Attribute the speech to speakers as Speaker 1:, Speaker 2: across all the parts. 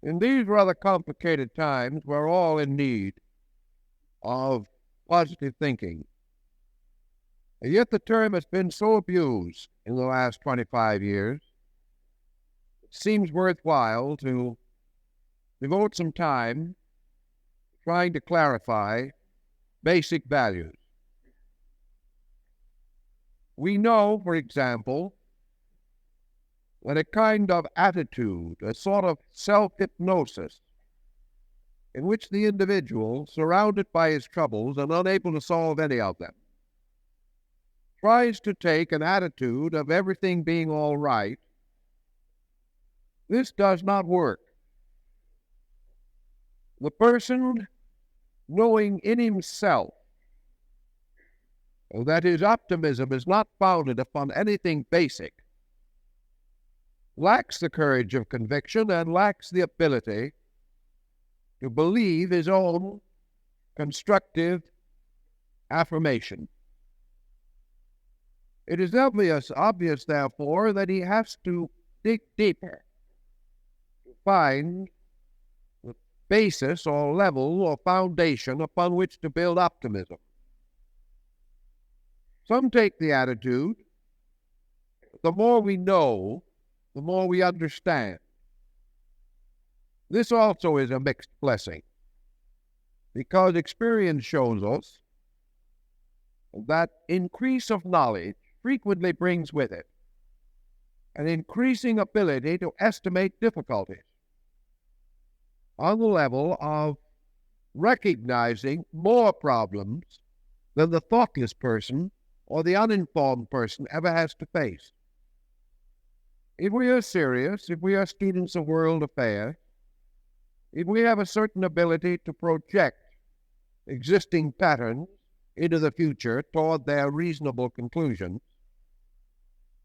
Speaker 1: In these rather complicated times, we're all in need of positive thinking. And yet the term has been so abused in the last 25 years, it seems worthwhile to devote some time trying to clarify basic values. We know, for example, that a kind of attitude, a sort of self-hypnosis, in which the individual, surrounded by his troubles and unable to solve any of them, tries to take an attitude of everything being all right, this does not work. The person, knowing in himself that his optimism is not founded upon anything basic, lacks the courage of conviction and lacks the ability to believe his own constructive affirmation. It is obvious, therefore, that he has to dig deeper to find the basis or level or foundation upon which to build optimism. Some take the attitude, the more we know, the more we understand. This also is a mixed blessing, because experience shows us that increase of knowledge frequently brings with it an increasing ability to estimate difficulties on the level of recognizing more problems than the thoughtless person or the uninformed person ever has to face. If we are serious, if we are students of world affairs, if we have a certain ability to project existing patterns into the future toward their reasonable conclusions,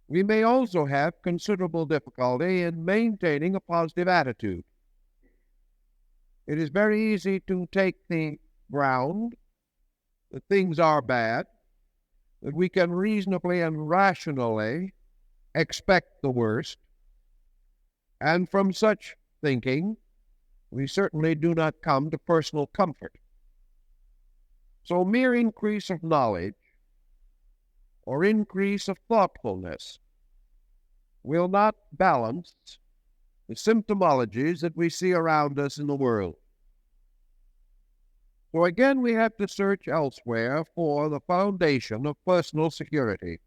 Speaker 1: we may also have considerable difficulty in maintaining a positive attitude. It is very easy to take the ground that things are bad, that we can reasonably and rationally expect the worst, and from such thinking, we certainly do not come to personal comfort. So mere increase of knowledge or increase of thoughtfulness will not balance the symptomologies that we see around us in the world. So again, we have to search elsewhere for the foundation of personal security.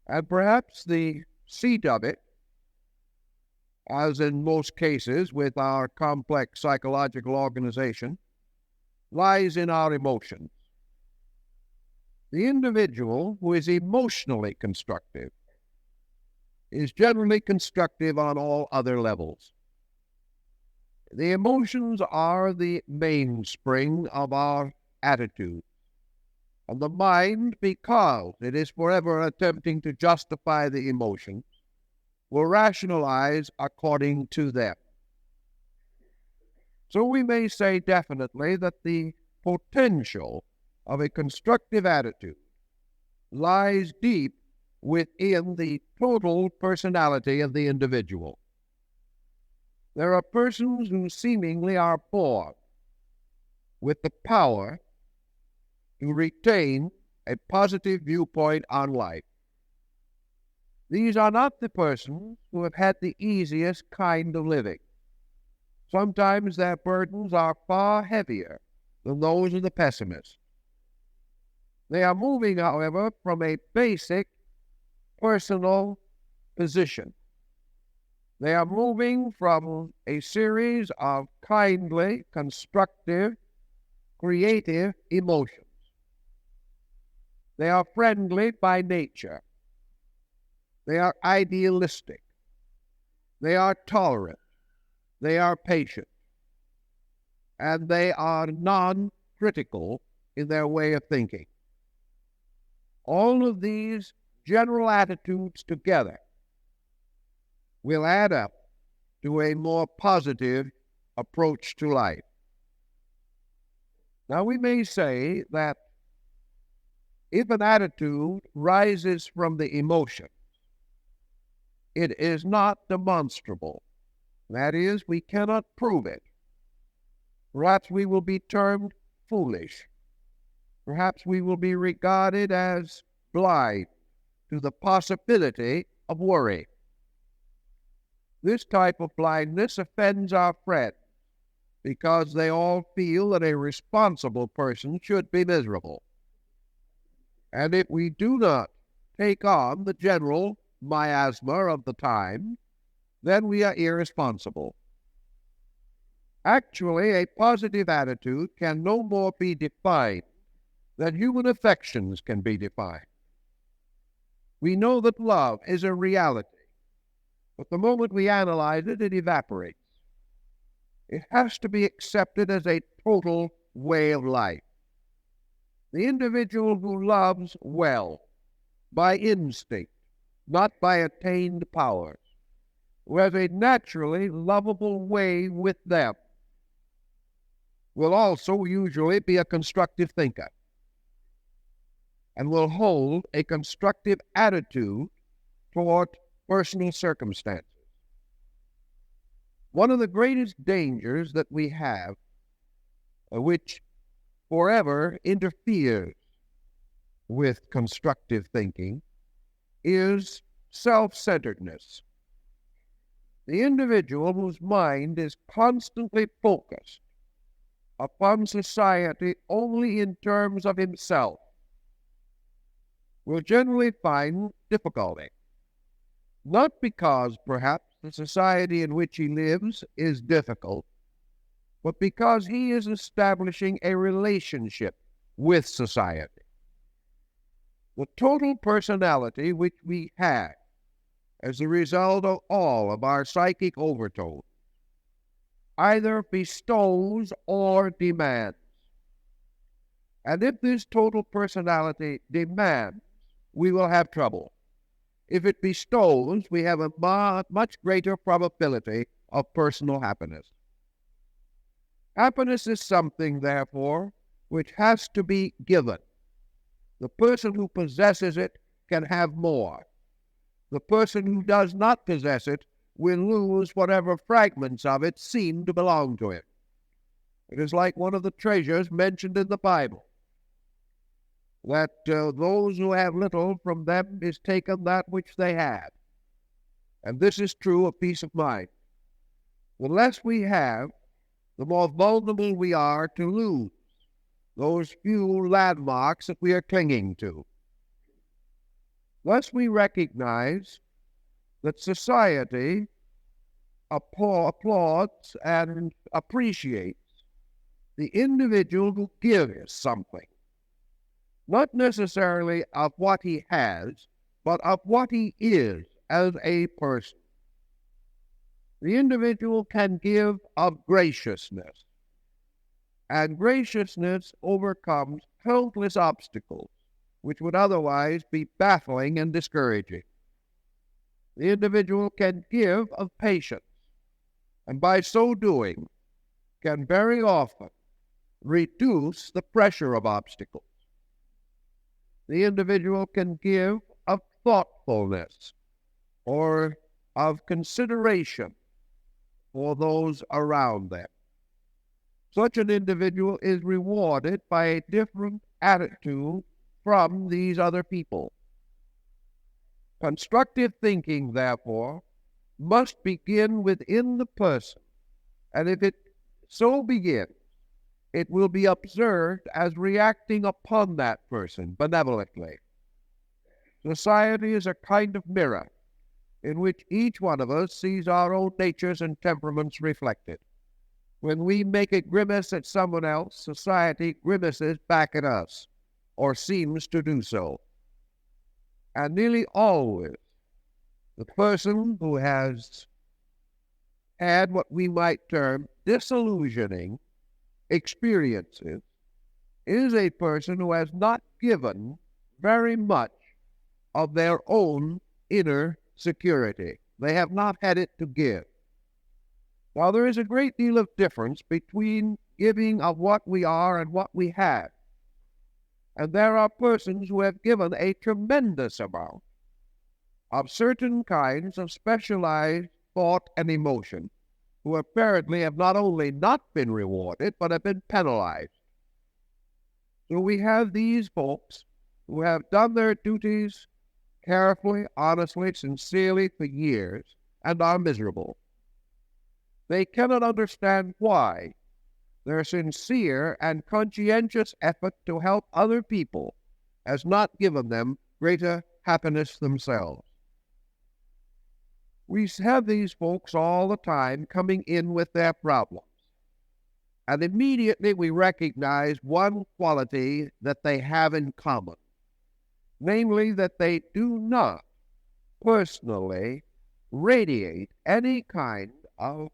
Speaker 1: And perhaps the seat of it, as in most cases with our complex psychological organization, lies in our emotions. The individual who is emotionally constructive is generally constructive on all other levels. The emotions are the mainspring of our attitude. And the mind, because it is forever attempting to justify the emotions, will rationalize according to them. So we may say definitely that the potential of a constructive attitude lies deep within the total personality of the individual. There are persons who seemingly are born with the power to retain a positive viewpoint on life. These are not the persons who have had the easiest kind of living. Sometimes their burdens are far heavier than those of the pessimist. They are moving, however, from a basic personal position. They are moving from a series of kindly, constructive, creative emotions. They are friendly by nature. They are idealistic. They are tolerant. They are patient. And they are non-critical in their way of thinking. All of these general attitudes together will add up to a more positive approach to life. Now, we may say that if an attitude rises from the emotions, it is not demonstrable That is, we cannot prove it. Perhaps we will be termed foolish. Perhaps we will be regarded as blind to the possibility of worry. This type of blindness offends our friends because they all feel that a responsible person should be miserable. And if we do not take on the general miasma of the time, then we are irresponsible. Actually, a positive attitude can no more be defined than human affections can be defined. We know that love is a reality, but the moment we analyze it, it evaporates. It has to be accepted as a total way of life. The individual who loves well, by instinct, not by attained powers, who has a naturally lovable way with them, will also usually be a constructive thinker and will hold a constructive attitude toward personal circumstances. One of the greatest dangers that we have, which forever interferes with constructive thinking, is self-centeredness. The individual whose mind is constantly focused upon society only in terms of himself will generally find difficulty, not because perhaps the society in which he lives is difficult, but because he is establishing a relationship with society. The total personality which we have as a result of all of our psychic overtones either bestows or demands. And if this total personality demands, we will have trouble. If it bestows, we have a much greater probability of personal happiness. Happiness is something, therefore, which has to be given. The person who possesses it can have more. The person who does not possess it will lose whatever fragments of it seem to belong to him. It is like one of the treasures mentioned in the Bible, that those who have little, from them is taken that which they have. And this is true of peace of mind. The less we have, the more vulnerable we are to lose those few landmarks that we are clinging to. Thus we recognize that society applauds and appreciates the individual who gives something, not necessarily of what he has, but of what he is as a person. The individual can give of graciousness, and graciousness overcomes countless obstacles which would otherwise be baffling and discouraging. The individual can give of patience, and by so doing can very often reduce the pressure of obstacles. The individual can give of thoughtfulness or of consideration for those around them. Such an individual is rewarded by a different attitude from these other people. Constructive thinking, therefore, must begin within the person, and if it so begins, it will be observed as reacting upon that person benevolently. Society is a kind of mirror in which each one of us sees our own natures and temperaments reflected. When we make a grimace at someone else, society grimaces back at us, or seems to do so. And nearly always, the person who has had what we might term disillusioning experiences is a person who has not given very much of their own inner security. They have not had it to give. Now, there is a great deal of difference between giving of what we are and what we have. And there are persons who have given a tremendous amount of certain kinds of specialized thought and emotion, who apparently have not only not been rewarded, but have been penalized. So we have these folks who have done their duties carefully, honestly, sincerely for years, and are miserable. They cannot understand why their sincere and conscientious effort to help other people has not given them greater happiness themselves. We have these folks all the time coming in with their problems, and immediately we recognize one quality that they have in common, namely that they do not personally radiate any kind of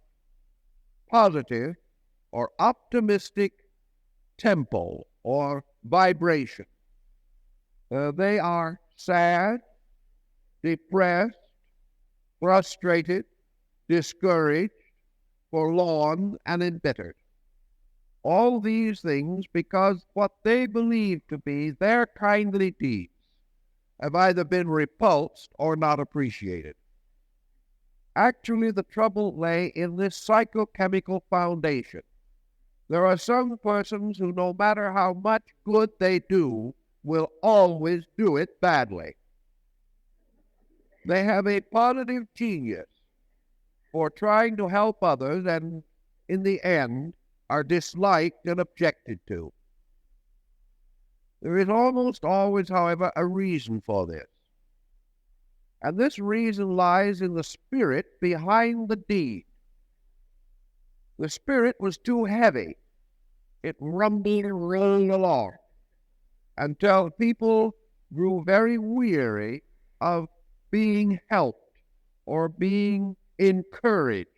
Speaker 1: positive or optimistic tempo or vibration. They are sad, depressed, frustrated, discouraged, forlorn, and embittered. All these things because what they believe to be their kindly deeds have either been repulsed or not appreciated. Actually, the trouble lay in this psychochemical foundation. There are some persons who, no matter how much good they do, will always do it badly. They have a positive genius for trying to help others and, in the end, are disliked and objected to. There is almost always, however, a reason for this. And this reason lies in the spirit behind the deed. The spirit was too heavy. It rumbled and rolled along until people grew very weary of being helped or being encouraged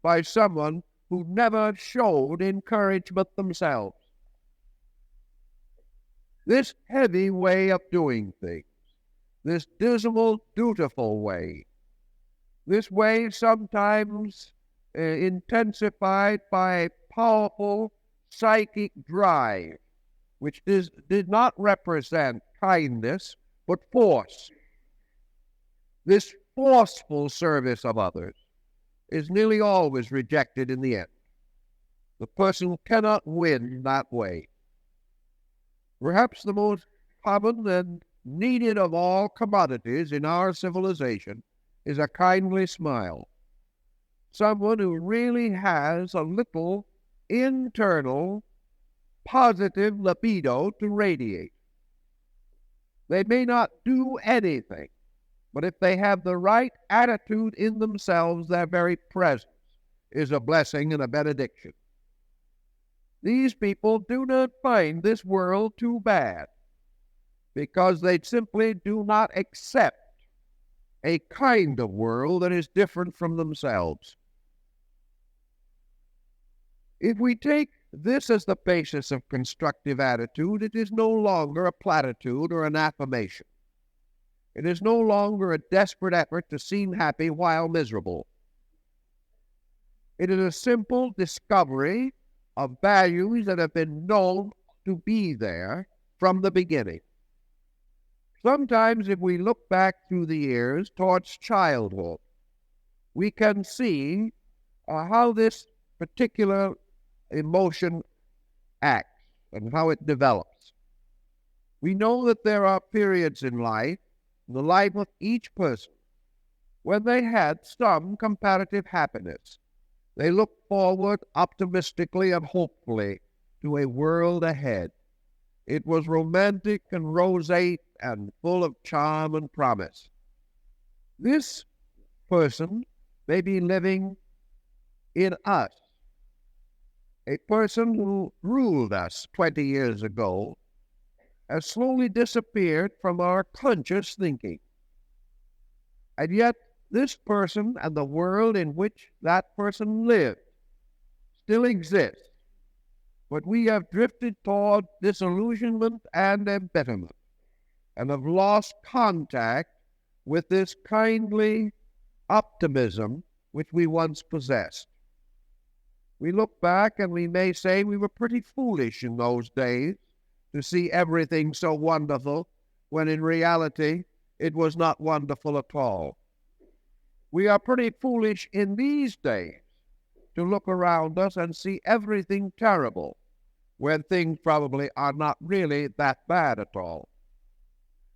Speaker 1: by someone who never showed encouragement themselves. This heavy way of doing things, this dismal, dutiful way, this way sometimes intensified by powerful psychic drive, which did not represent kindness, but force. This forceful service of others is nearly always rejected in the end. The person cannot win that way. Perhaps the most common and needed of all commodities in our civilization is a kindly smile. Someone who really has a little internal positive libido to radiate. They may not do anything, but if they have the right attitude in themselves, their very presence is a blessing and a benediction. These people do not find this world too bad because they simply do not accept a kind of world that is different from themselves. If we take this as the basis of constructive attitude, it is no longer a platitude or an affirmation. It is no longer a desperate effort to seem happy while miserable. It is a simple discovery of values that have been known to be there from the beginning. Sometimes if we look back through the years towards childhood, we can see how this particular emotion acts and how it develops. We know that there are periods in life, in the life of each person, when they had some comparative happiness. They looked forward optimistically and hopefully to a world ahead. It was romantic and roseate and full of charm and promise. This person may be living in us. A person who ruled us 20 years ago has slowly disappeared from our conscious thinking. And yet, this person and the world in which that person lived still exists, but we have drifted toward disillusionment and embitterment and have lost contact with this kindly optimism which we once possessed. We look back and we may say we were pretty foolish in those days to see everything so wonderful, when in reality it was not wonderful at all. We are pretty foolish in these days to look around us and see everything terrible, when things probably are not really that bad at all.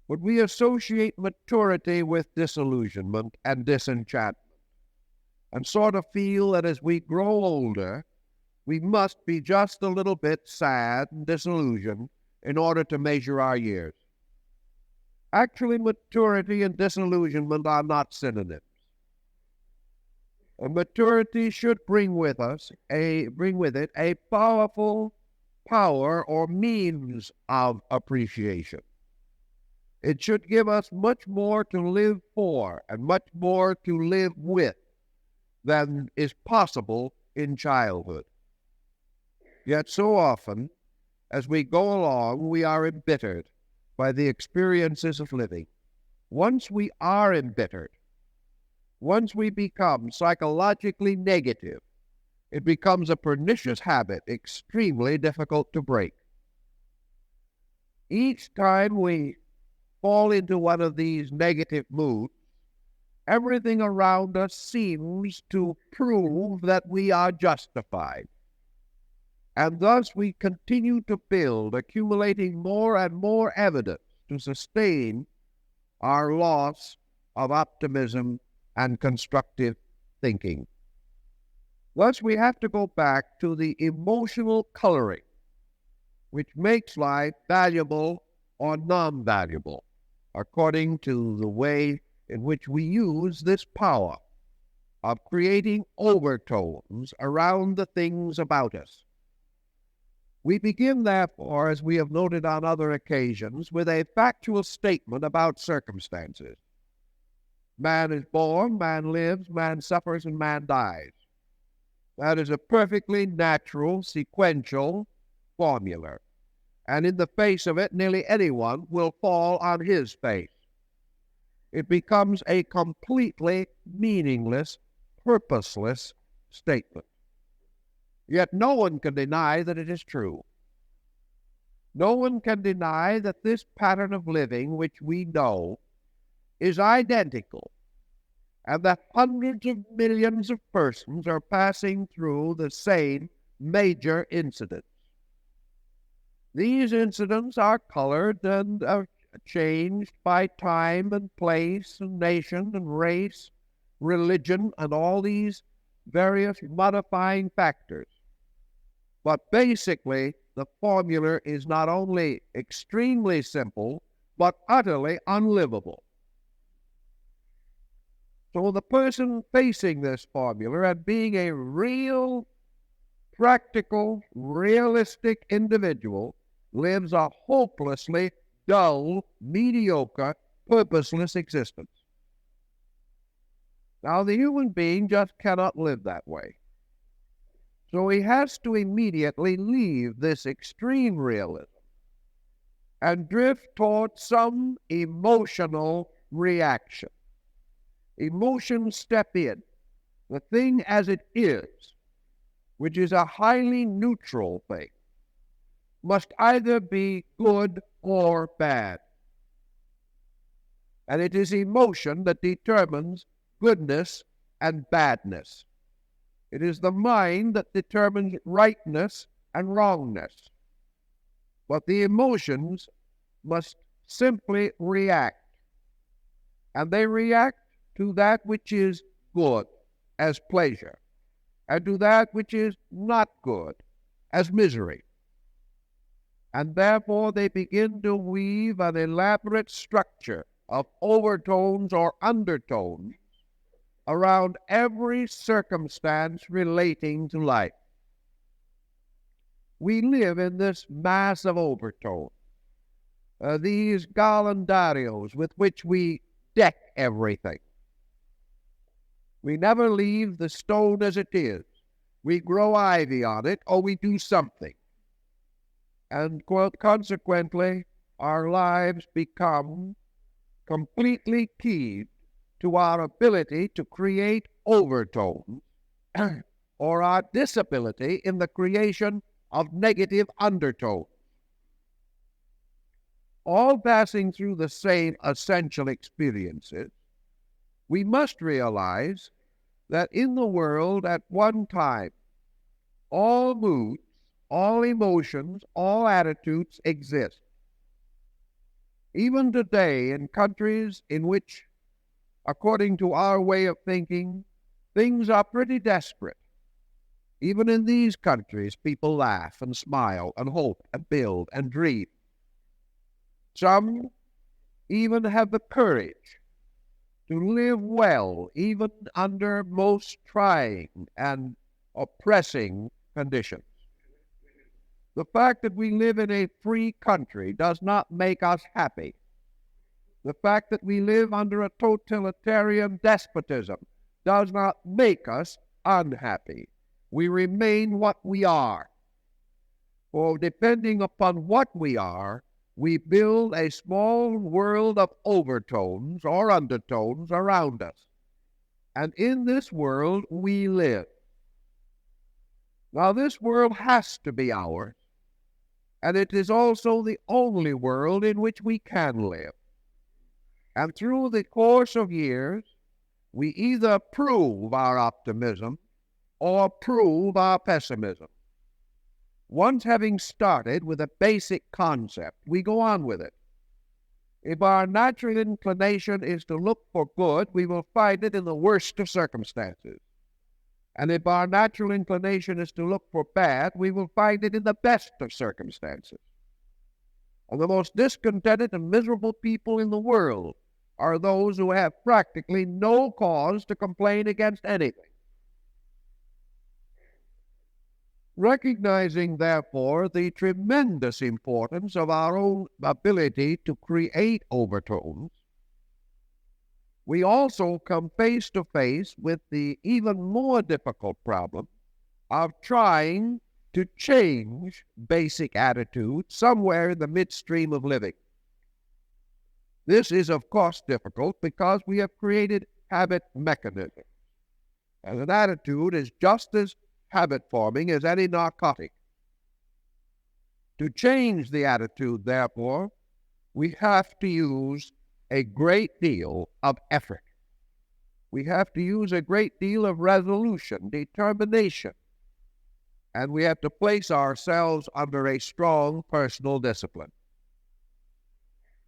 Speaker 1: But we associate maturity with disillusionment and disenchantment, and sort of feel that as we grow older, we must be just a little bit sad and disillusioned in order to measure our years. Actually, maturity and disillusionment are not synonyms. Maturity should bring with it a powerful power or means of appreciation. It should give us much more to live for and much more to live with than is possible in childhood. Yet so often, as we go along, we are embittered by the experiences of living. Once we are embittered, once we become psychologically negative, it becomes a pernicious habit, extremely difficult to break. Each time we fall into one of these negative moods, everything around us seems to prove that we are justified. And thus we continue to build, accumulating more and more evidence to sustain our loss of optimism and constructive thinking. Thus, we have to go back to the emotional coloring, which makes life valuable or non-valuable, according to the way in which we use this power of creating overtones around the things about us. We begin, therefore, as we have noted on other occasions, with a factual statement about circumstances. Man is born, man lives, man suffers, and man dies. That is a perfectly natural, sequential formula. And in the face of it, nearly anyone will fall on his face. It becomes a completely meaningless, purposeless statement. Yet no one can deny that it is true. No one can deny that this pattern of living which we know is identical, and that hundreds of millions of persons are passing through the same major incidents. These incidents are colored and are changed by time and place and nation and race, religion, and all these various modifying factors. But basically, the formula is not only extremely simple, but utterly unlivable. So the person facing this formula and being a real, practical, realistic individual lives a hopelessly dull, mediocre, purposeless existence. Now, the human being just cannot live that way. So he has to immediately leave this extreme realism and drift toward some emotional reaction. Emotions step in. The thing as it is, which is a highly neutral thing, must either be good or bad. And it is emotion that determines goodness and badness. It is the mind that determines rightness and wrongness. But the emotions must simply react. And they react to that which is good as pleasure, and to that which is not good as misery. And therefore they begin to weave an elaborate structure of overtones or undertones around every circumstance relating to life. We live in this mass of overtones, these garlandarios with which we deck everything. We never leave the stone as it is. We grow ivy on it, or we do something. And consequently, our lives become completely keyed to our ability to create overtones or our disability in the creation of negative undertones. All passing through the same essential experiences, we must realize that in the world at one time all moods, all emotions, all attitudes exist. Even today, in countries in which, according to our way of thinking, things are pretty desperate, even in these countries, people laugh and smile and hope and build and dream. Some even have the courage to live well, even under most trying and oppressing conditions. The fact that we live in a free country does not make us happy. The fact that we live under a totalitarian despotism does not make us unhappy. We remain what we are. For depending upon what we are, we build a small world of overtones or undertones around us. And in this world we live. Now this world has to be ours, and it is also the only world in which we can live. And through the course of years, we either prove our optimism or prove our pessimism. Once having started with a basic concept, we go on with it. If our natural inclination is to look for good, we will find it in the worst of circumstances. And if our natural inclination is to look for bad, we will find it in the best of circumstances. And the most discontented and miserable people in the world are those who have practically no cause to complain against anything. Recognizing, therefore, the tremendous importance of our own ability to create overtones, we also come face to face with the even more difficult problem of trying to change basic attitudes somewhere in the midstream of living. This is, of course, difficult because we have created habit mechanisms, and an attitude is just as habit-forming as any narcotic. To change the attitude, therefore, we have to use a great deal of effort. We have to use a great deal of resolution, determination, and we have to place ourselves under a strong personal discipline.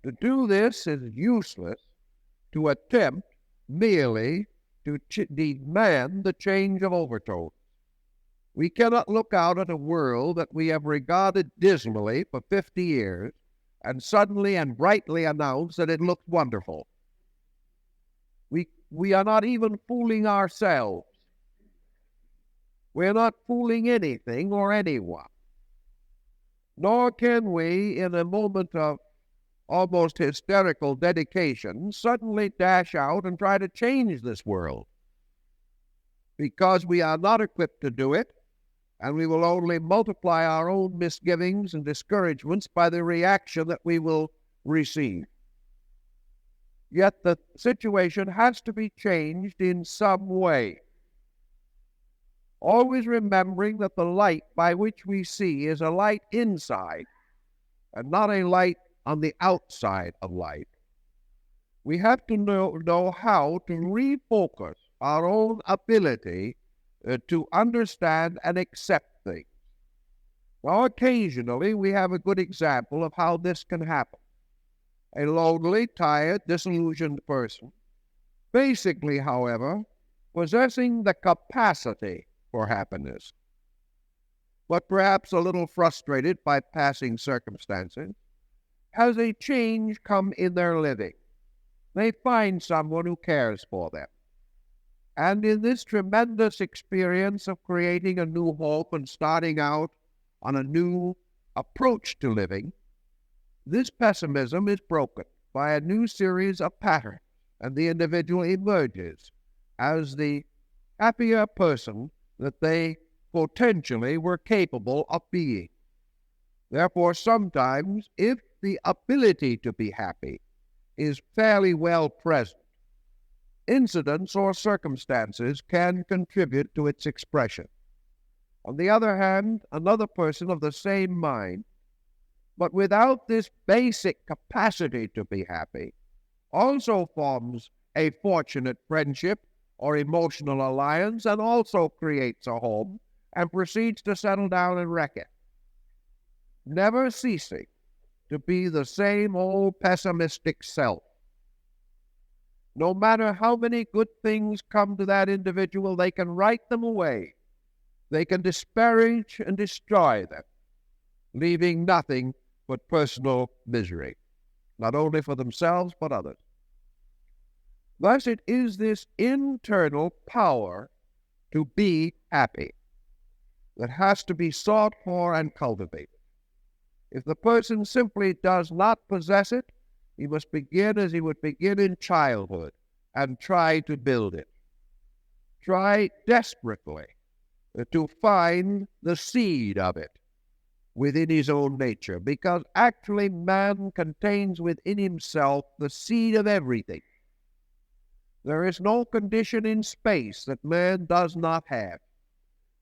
Speaker 1: To do this is useless to attempt merely to demand the change of overtones. We cannot look out at a world that we have regarded dismally for 50 years and suddenly and brightly announce that it looks wonderful. We are not even fooling ourselves. We're not fooling anything or anyone. Nor can we, in a moment of almost hysterical dedication, suddenly dash out and try to change this world, because we are not equipped to do it, and we will only multiply our own misgivings and discouragements by the reaction that we will receive. Yet the situation has to be changed in some way. Always remembering that the light by which we see is a light inside and not a light on the outside of light. We have to know how to refocus our own ability to understand and accept things. Well, occasionally we have a good example of how this can happen. A lonely, tired, disillusioned person, basically, however, possessing the capacity for happiness, but perhaps a little frustrated by passing circumstances, has a change come in their living. They find someone who cares for them. And in this tremendous experience of creating a new hope and starting out on a new approach to living, this pessimism is broken by a new series of patterns, and the individual emerges as the happier person that they potentially were capable of being. Therefore, sometimes, if the ability to be happy is fairly well present, incidents or circumstances can contribute to its expression. On the other hand, another person of the same mind, but without this basic capacity to be happy, also forms a fortunate friendship or emotional alliance and also creates a home and proceeds to settle down and wreck it, never ceasing to be the same old pessimistic self. No matter how many good things come to that individual, they can write them away. They can disparage and destroy them, leaving nothing but personal misery, not only for themselves, but others. Thus, it is this internal power to be happy that has to be sought for and cultivated. If the person simply does not possess it, he must begin as he would begin in childhood and try to build it. Try desperately to find the seed of it within his own nature, because actually man contains within himself the seed of everything. There is no condition in space that man does not have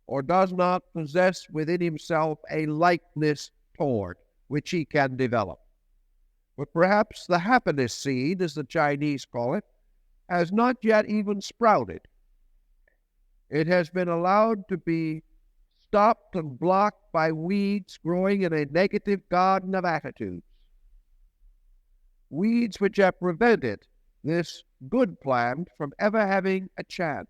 Speaker 1: or does not possess within himself a likeness toward which he can develop. But perhaps the happiness seed, as the Chinese call it, has not yet even sprouted. It has been allowed to be stopped and blocked by weeds growing in a negative garden of attitudes. Weeds which have prevented this good plant from ever having a chance.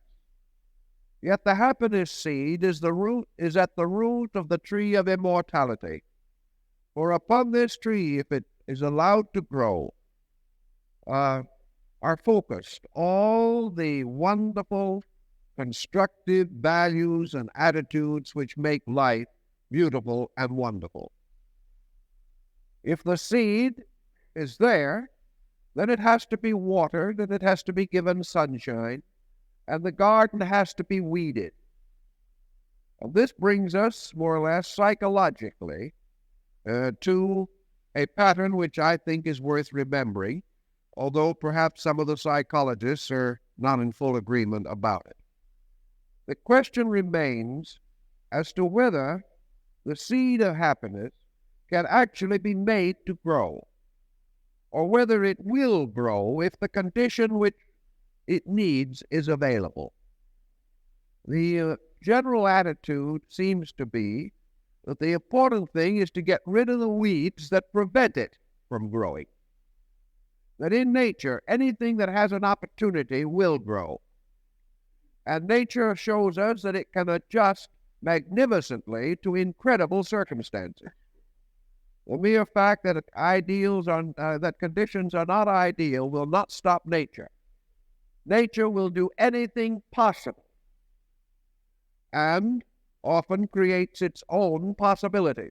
Speaker 1: Yet the happiness seed is at the root of the tree of immortality. For upon this tree, if it is allowed to grow, are focused all the wonderful, constructive values and attitudes which make life beautiful and wonderful. If the seed is there, then it has to be watered and it has to be given sunshine, and the garden has to be weeded. And this brings us, more or less, psychologically, to a pattern which I think is worth remembering, although perhaps some of the psychologists are not in full agreement about it. The question remains as to whether the seed of happiness can actually be made to grow, or whether it will grow if the condition which it needs is available. The general attitude seems to be that the important thing is to get rid of the weeds that prevent it from growing. That in nature, anything that has an opportunity will grow. And nature shows us that it can adjust magnificently to incredible circumstances. The mere fact that that conditions are not ideal will not stop nature. Nature will do anything possible and often creates its own possibilities.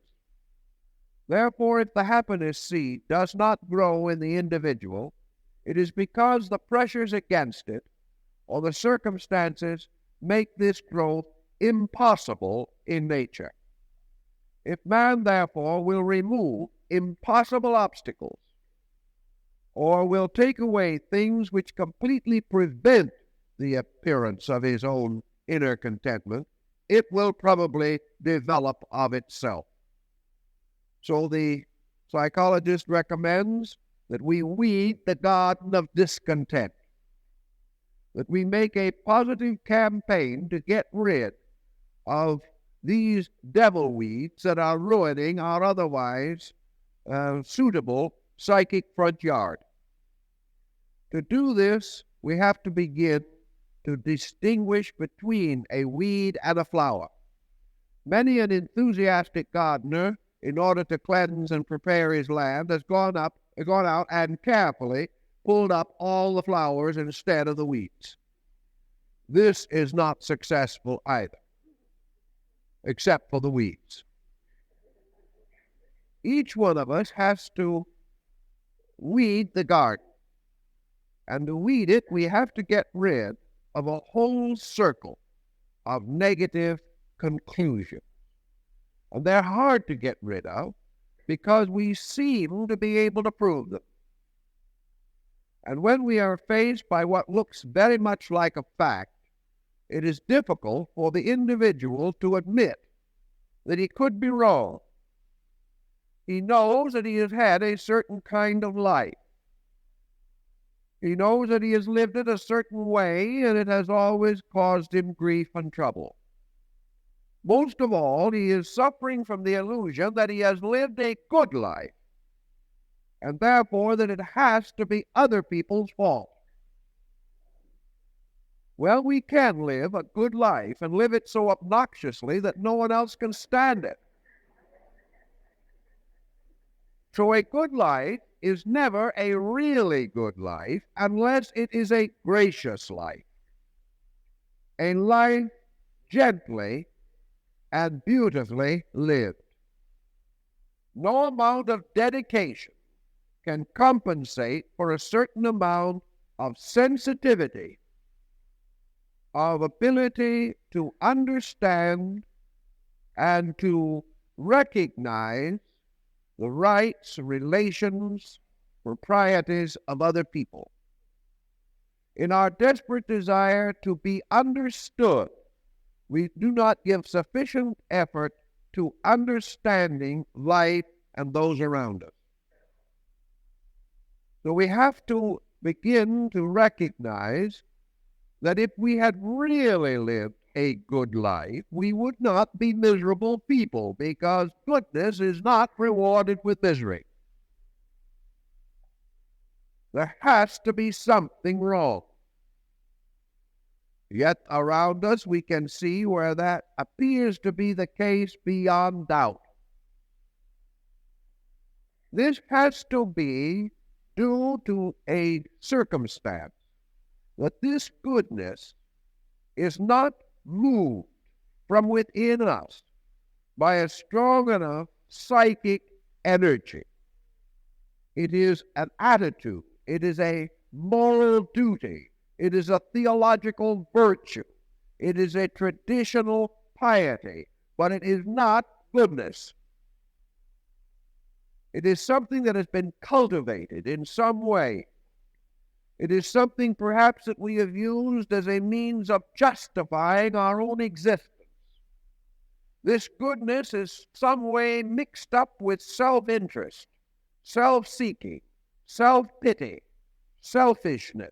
Speaker 1: Therefore, if the happiness seed does not grow in the individual, it is because the pressures against it or the circumstances make this growth impossible in nature. If man, therefore, will remove impossible obstacles, or will take away things which completely prevent the appearance of his own inner contentment, it will probably develop of itself. So the psychologist recommends that we weed the garden of discontent, that we make a positive campaign to get rid of these devil weeds that are ruining our otherwise suitable psychic front yard. To do this, we have to begin to distinguish between a weed and a flower. Many an enthusiastic gardener, in order to cleanse and prepare his land, has gone out and carefully pulled up all the flowers instead of the weeds. This is not successful either, except for the weeds. Each one of us has to weed the garden. And to weed it, we have to get rid of a whole circle of negative conclusions. And they're hard to get rid of because we seem to be able to prove them. And when we are faced by what looks very much like a fact, it is difficult for the individual to admit that he could be wrong. He knows that he has had a certain kind of life. He knows that he has lived it a certain way, and it has always caused him grief and trouble. Most of all, he is suffering from the illusion that he has lived a good life, and therefore that it has to be other people's fault. Well, we can live a good life and live it so obnoxiously that no one else can stand it. So a good life is never a really good life unless it is a gracious life. A life gently and beautifully lived. No amount of dedication can compensate for a certain amount of sensitivity, of ability to understand and to recognize the rights, relations, proprieties of other people. In our desperate desire to be understood, we do not give sufficient effort to understanding life and those around us. So we have to begin to recognize that if we had really lived a good life, we would not be miserable people, because goodness is not rewarded with misery. There has to be something wrong. Yet around us we can see where that appears to be the case beyond doubt. This has to be due to a circumstance, that this goodness is not moved from within us by a strong enough psychic energy. It is an attitude. It is a moral duty. It is a theological virtue. It is a traditional piety, but it is not goodness. It is something that has been cultivated in some way. It is something perhaps that we have used as a means of justifying our own existence. This goodness is some way mixed up with self-interest, self-seeking, self-pity, selfishness.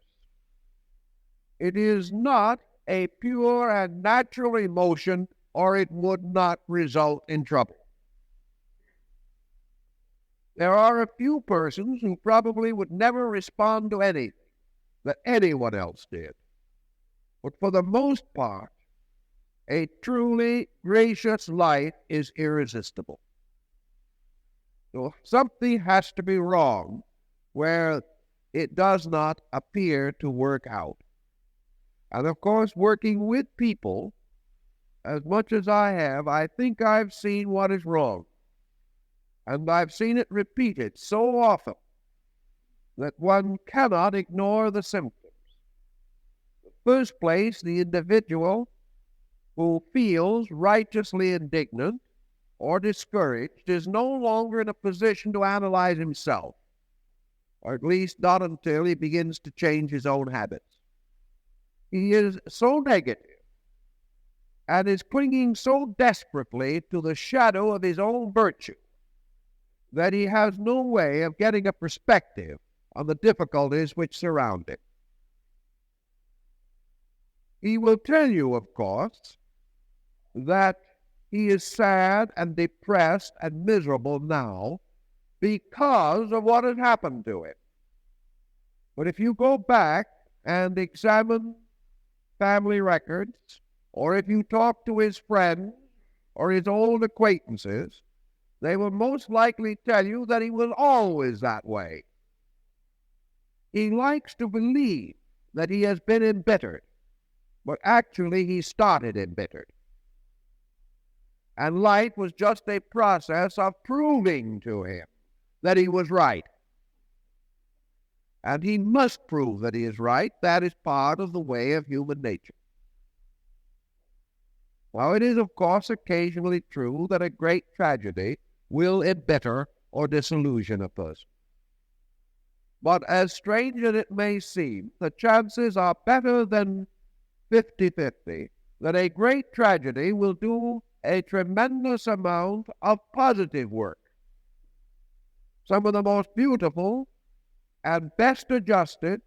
Speaker 1: It is not a pure and natural emotion, or it would not result in trouble. There are a few persons who probably would never respond to anything that anyone else did. But for the most part, a truly gracious life is irresistible. So something has to be wrong where it does not appear to work out. And of course, working with people, as much as I have, I think I've seen what is wrong. And I've seen it repeated so often that one cannot ignore the symptoms. In the first place, the individual who feels righteously indignant or discouraged is no longer in a position to analyze himself, or at least not until he begins to change his own habits. He is so negative and is clinging so desperately to the shadow of his own virtue that he has no way of getting a perspective on the difficulties which surround him. He will tell you, of course, that he is sad and depressed and miserable now because of what has happened to him. But if you go back and examine family records, or if you talk to his friends or his old acquaintances, they will most likely tell you that he was always that way. He likes to believe that he has been embittered, but actually he started embittered. And life was just a process of proving to him that he was right. And he must prove that he is right. That is part of the way of human nature. Now, it is, of course, occasionally true that a great tragedy will embitter or disillusion a person. But as strange as it may seem, the chances are better than 50-50 that a great tragedy will do a tremendous amount of positive work. Some of the most beautiful and best adjusted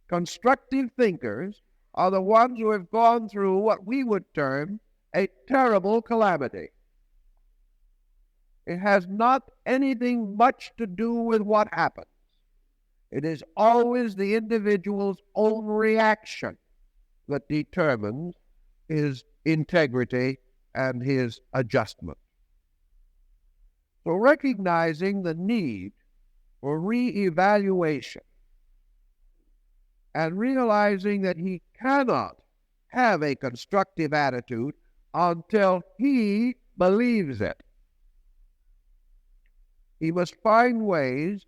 Speaker 1: constructive thinkers are the ones who have gone through what we would term a terrible calamity. It has not anything much to do with what happens. It is always the individual's own reaction that determines his integrity and his adjustment. So recognizing the need for re-evaluation and realizing that he cannot have a constructive attitude until he believes it. He must find ways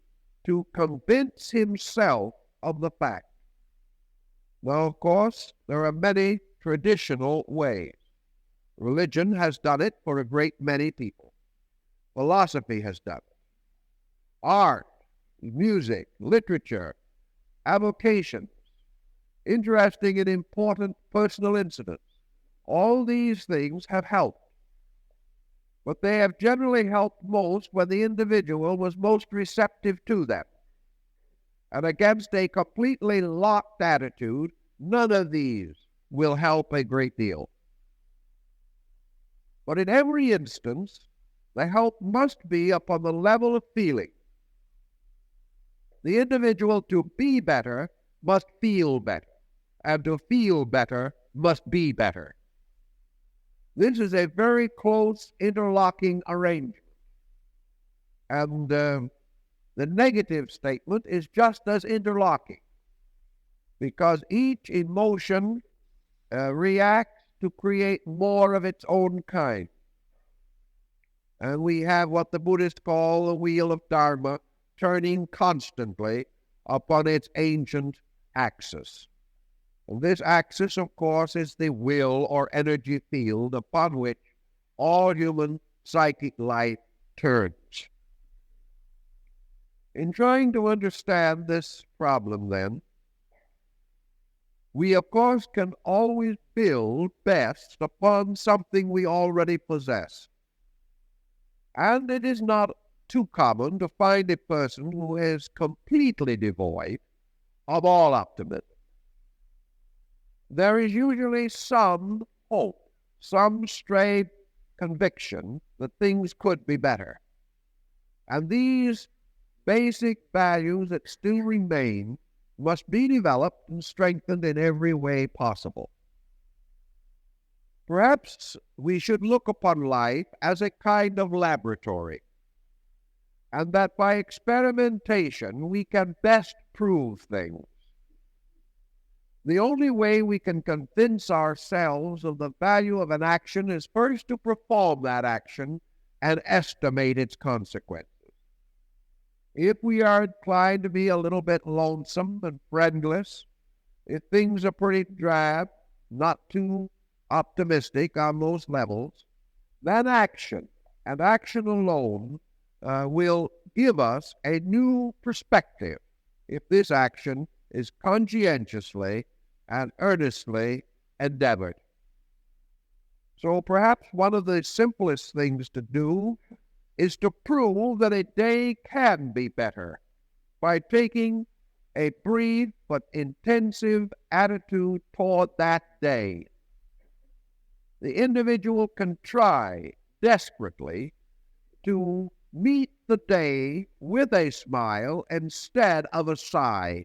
Speaker 1: to convince himself of the fact. Now, of course, there are many traditional ways. Religion has done it for a great many people. Philosophy has done it. Art, music, literature, avocations, interesting and important personal incidents. All these things have helped. But they have generally helped most when the individual was most receptive to them. And against a completely locked attitude, none of these will help a great deal. But in every instance, the help must be upon the level of feeling. The individual, to be better, must feel better, and to feel better must be better. This is a very close interlocking arrangement. And the negative statement is just as interlocking, because each emotion reacts to create more of its own kind. And we have what the Buddhists call the wheel of Dharma, turning constantly upon its ancient axis. And this axis, of course, is the will or energy field upon which all human psychic life turns. In trying to understand this problem, then, we, of course, can always build best upon something we already possess. And it is not too common to find a person who is completely devoid of all optimism. There is usually some hope, some stray conviction that things could be better. And these basic values that still remain must be developed and strengthened in every way possible. Perhaps we should look upon life as a kind of laboratory, and that by experimentation we can best prove things. The only way we can convince ourselves of the value of an action is first to perform that action and estimate its consequences. If we are inclined to be a little bit lonesome and friendless, if things are pretty drab, not too optimistic on those levels, then action, and action alone, will give us a new perspective if this action is conscientiously and earnestly endeavored. So perhaps one of the simplest things to do is to prove that a day can be better by taking a brief but intensive attitude toward that day. The individual can try desperately to meet the day with a smile instead of a sigh.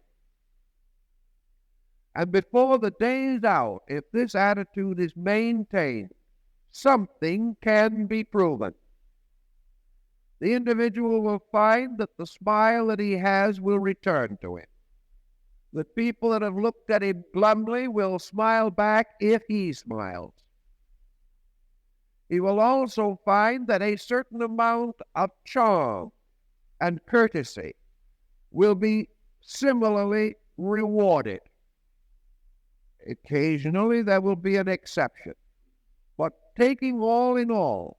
Speaker 1: And before the day is out, if this attitude is maintained, something can be proven. The individual will find that the smile that he has will return to him. The people that have looked at him glumly will smile back if he smiles. He will also find that a certain amount of charm and courtesy will be similarly rewarded. Occasionally there will be an exception, but taking all in all,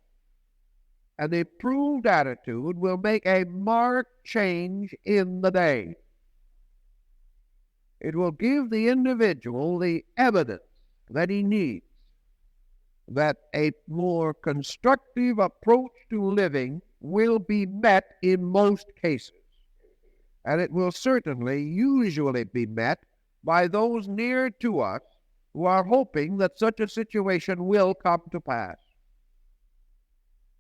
Speaker 1: an improved attitude will make a marked change in the day. It will give the individual the evidence that he needs, that a more constructive approach to living will be met in most cases. And it will certainly usually be met by those near to us who are hoping that such a situation will come to pass.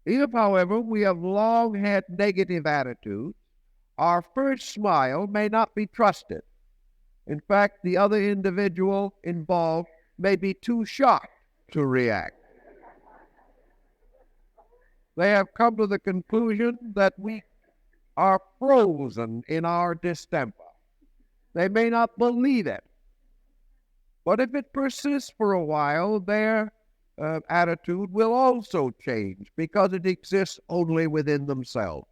Speaker 1: If, however, we have long had negative attitudes, our first smile may not be trusted. In fact, the other individual involved may be too shocked to react. They have come to the conclusion that we are frozen in our distemper. They may not believe it. But if it persists for a while, their attitude will also change because it exists only within themselves.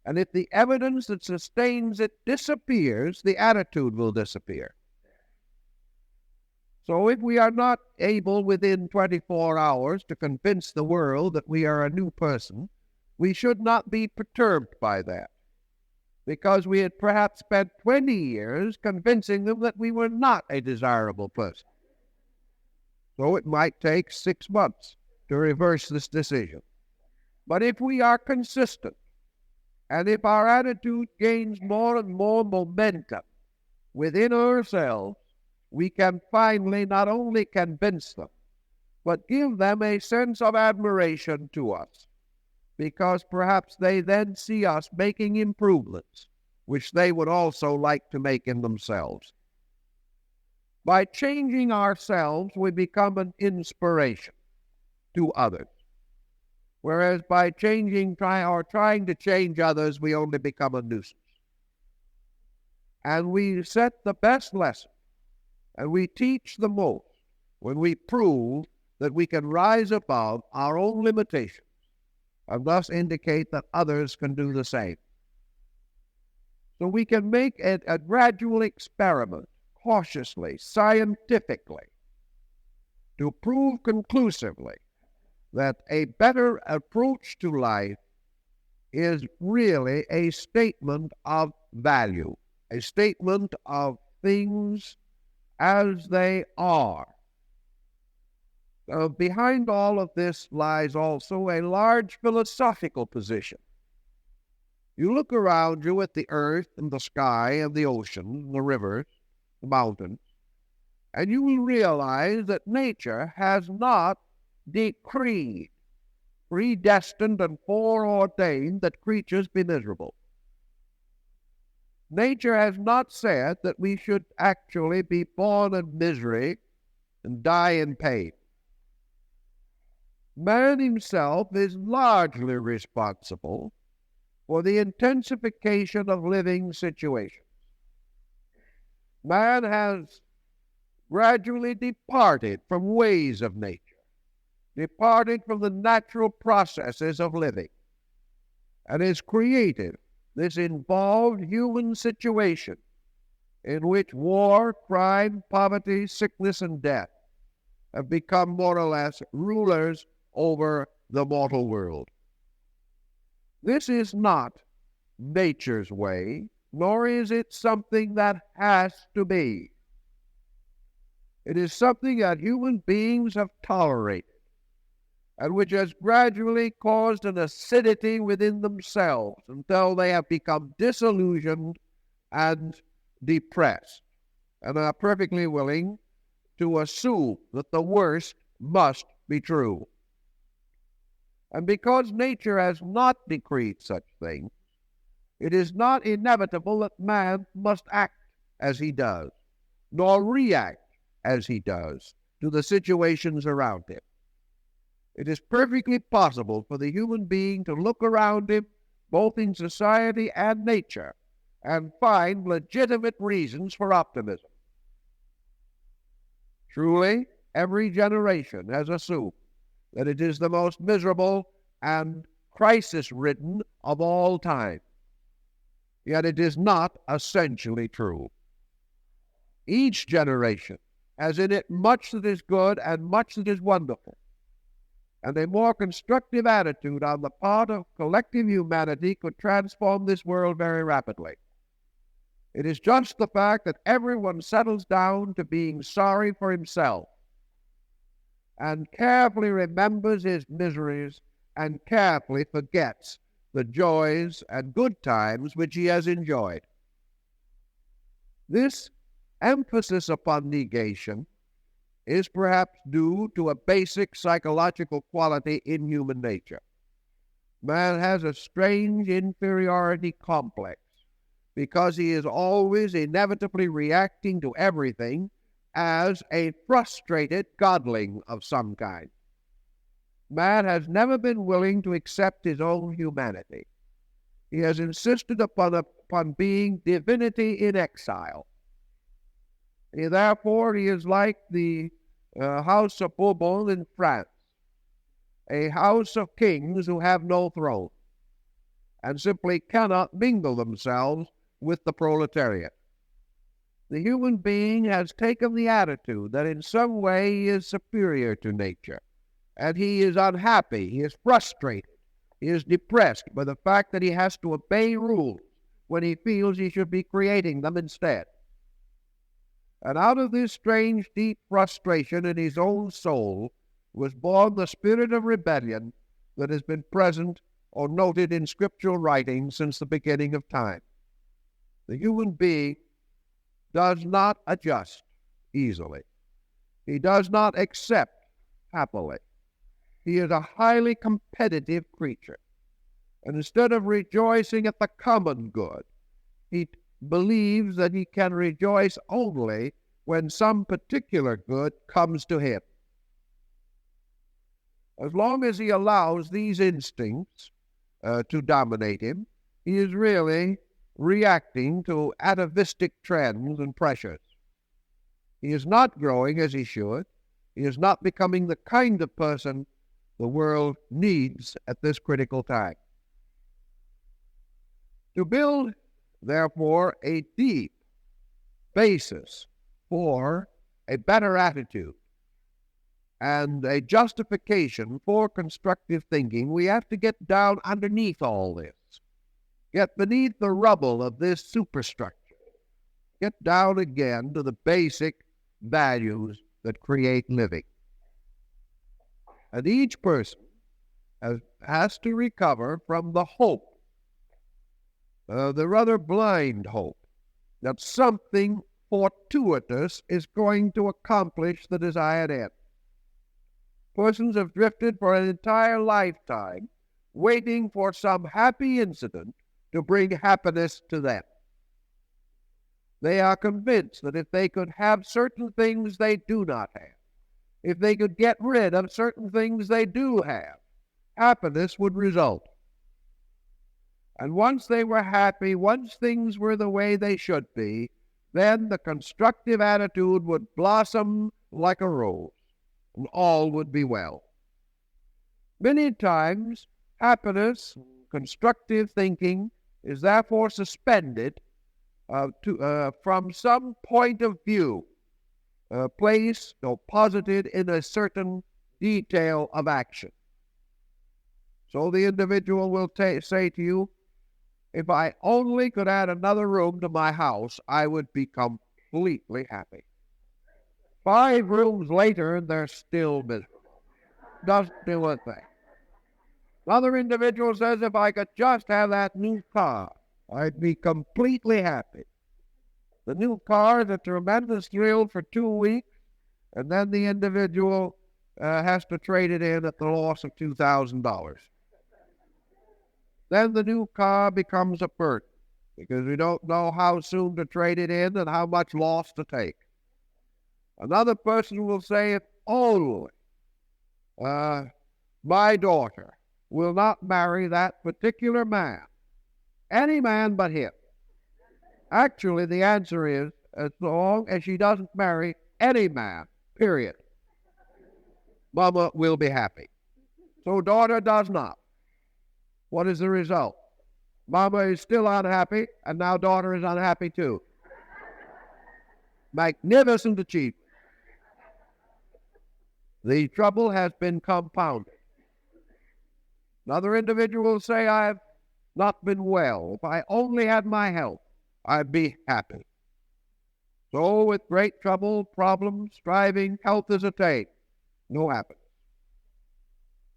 Speaker 1: And if the evidence that sustains it disappears, the attitude will disappear. So if we are not able within 24 hours to convince the world that we are a new person, we should not be perturbed by that, because we had perhaps spent 20 years convincing them that we were not a desirable person. So it might take 6 months to reverse this decision. But if we are consistent, and if our attitude gains more and more momentum within ourselves, we can finally not only convince them, but give them a sense of admiration to us, because perhaps they then see us making improvements, which they would also like to make in themselves. By changing ourselves, we become an inspiration to others, whereas by trying to change others, we only become a nuisance. And we set the best lesson, and we teach the most when we prove that we can rise above our own limitations and thus indicate that others can do the same. So we can make a gradual experiment, cautiously, scientifically, to prove conclusively that a better approach to life is really a statement of value, a statement of things as they are. Behind all of this lies also a large philosophical position. You look around you at the earth and the sky and the ocean, the rivers, the mountains, and you will realize that nature has not decreed, predestined, and foreordained that creatures be miserable. Nature has not said that we should actually be born in misery and die in pain. Man himself is largely responsible for the intensification of living situations. Man has gradually departed from ways of nature, departed from the natural processes of living, and has created this involved human situation in which war, crime, poverty, sickness, and death have become more or less rulers over the mortal world. This is not nature's way, nor is it something that has to be. It is something that human beings have tolerated, and which has gradually caused an acidity within themselves until they have become disillusioned and depressed, and are perfectly willing to assume that the worst must be true. And because nature has not decreed such things, it is not inevitable that man must act as he does, nor react as he does to the situations around him. It is perfectly possible for the human being to look around him, both in society and nature, and find legitimate reasons for optimism. Truly, every generation has assumed that it is the most miserable and crisis-ridden of all time. Yet it is not essentially true. Each generation has in it much that is good and much that is wonderful, and a more constructive attitude on the part of collective humanity could transform this world very rapidly. It is just the fact that everyone settles down to being sorry for himself and carefully remembers his miseries and carefully forgets the joys and good times which he has enjoyed. This emphasis upon negation is perhaps due to a basic psychological quality in human nature. Man has a strange inferiority complex because he is always inevitably reacting to everything as a frustrated godling of some kind. Man has never been willing to accept his own humanity. He has insisted upon being divinity in exile. Therefore, he is like the House of Bourbon in France, a house of kings who have no throne and simply cannot mingle themselves with the proletariat. The human being has taken the attitude that in some way he is superior to nature, and he is unhappy, he is frustrated, he is depressed by the fact that he has to obey rules when he feels he should be creating them instead. And out of this strange, deep frustration in his own soul was born the spirit of rebellion that has been present or noted in scriptural writings since the beginning of time. The human being does not adjust easily. He does not accept happily. He is a highly competitive creature. And instead of rejoicing at the common good, he believes that he can rejoice only when some particular good comes to him. As long as he allows these instincts to dominate him, he is really reacting to atavistic trends and pressures. He is not growing as he should. He is not becoming the kind of person the world needs at this critical time. To build, therefore, a deep basis for a better attitude and a justification for constructive thinking, we have to get down underneath all this. Get beneath the rubble of this superstructure. Get down again to the basic values that create living. And each person has to recover from the hope, the rather blind hope, that something fortuitous is going to accomplish the desired end. Persons have drifted for an entire lifetime waiting for some happy incident to bring happiness to them. They are convinced that if they could have certain things they do not have, if they could get rid of certain things they do have, happiness would result. And once they were happy, once things were the way they should be, then the constructive attitude would blossom like a rose, and all would be well. Many times, happiness, constructive thinking, is therefore suspended from some point of view, placed or posited in a certain detail of action. So the individual will say to you, if I only could add another room to my house, I would be completely happy. 5 rooms later, they're still miserable. Doesn't do a thing. Another individual says, if I could just have that new car, I'd be completely happy. The new car is a tremendous thrill for 2 weeks, and then the individual has to trade it in at the loss of $2,000. Then the new car becomes a burden, because we don't know how soon to trade it in and how much loss to take. Another person will say, if only my daughter will not marry that particular man, any man but him. Actually, the answer is, as long as she doesn't marry any man, period, Mama will be happy. So daughter does not. What is the result? Mama is still unhappy, and now daughter is unhappy too. Magnificent achievement. The trouble has been compounded. Another individual will say, I have not been well. If I only had my health, I'd be happy. So with great trouble, problems, striving, health is attained. No happiness.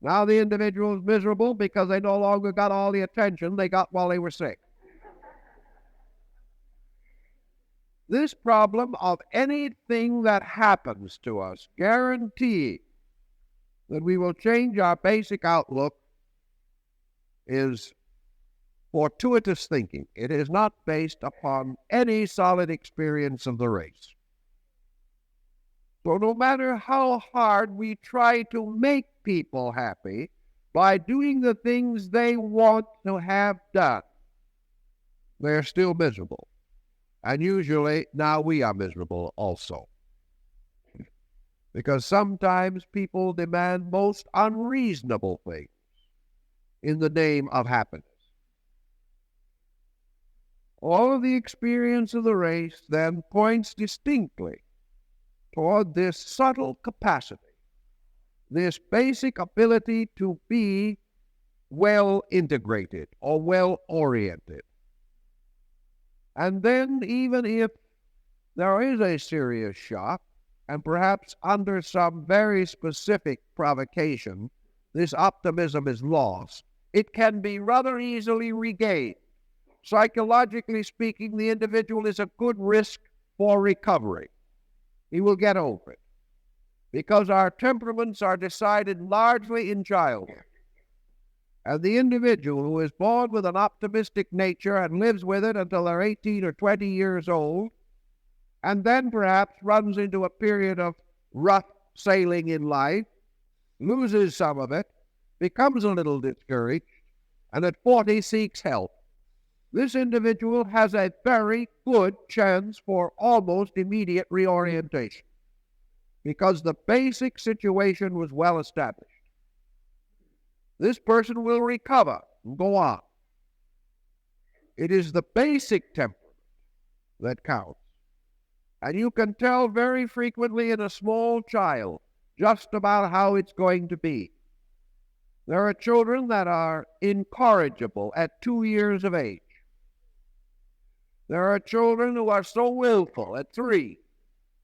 Speaker 1: Now the individual is miserable because they no longer got all the attention they got while they were sick. This problem of anything that happens to us guaranteeing that we will change our basic outlook is fortuitous thinking. It is not based upon any solid experience of the race. So no matter how hard we try to make people happy by doing the things they want to have done, they're still miserable. And usually now we are miserable also. Because sometimes people demand most unreasonable things in the name of happiness. All of the experience of the race then points distinctly toward this subtle capacity, this basic ability to be well integrated or well oriented. And then even if there is a serious shock, and perhaps under some very specific provocation, this optimism is lost, it can be rather easily regained. Psychologically speaking, the individual is a good risk for recovery. He will get over it, because our temperaments are decided largely in childhood. And the individual who is born with an optimistic nature and lives with it until they're 18 or 20 years old, and then perhaps runs into a period of rough sailing in life, loses some of it, becomes a little discouraged, and at 40 seeks help. This individual has a very good chance for almost immediate reorientation, because the basic situation was well established. This person will recover and go on. It is the basic temperament that counts. And you can tell very frequently in a small child just about how it's going to be. There are children that are incorrigible at 2 years of age. There are children who are so willful at 3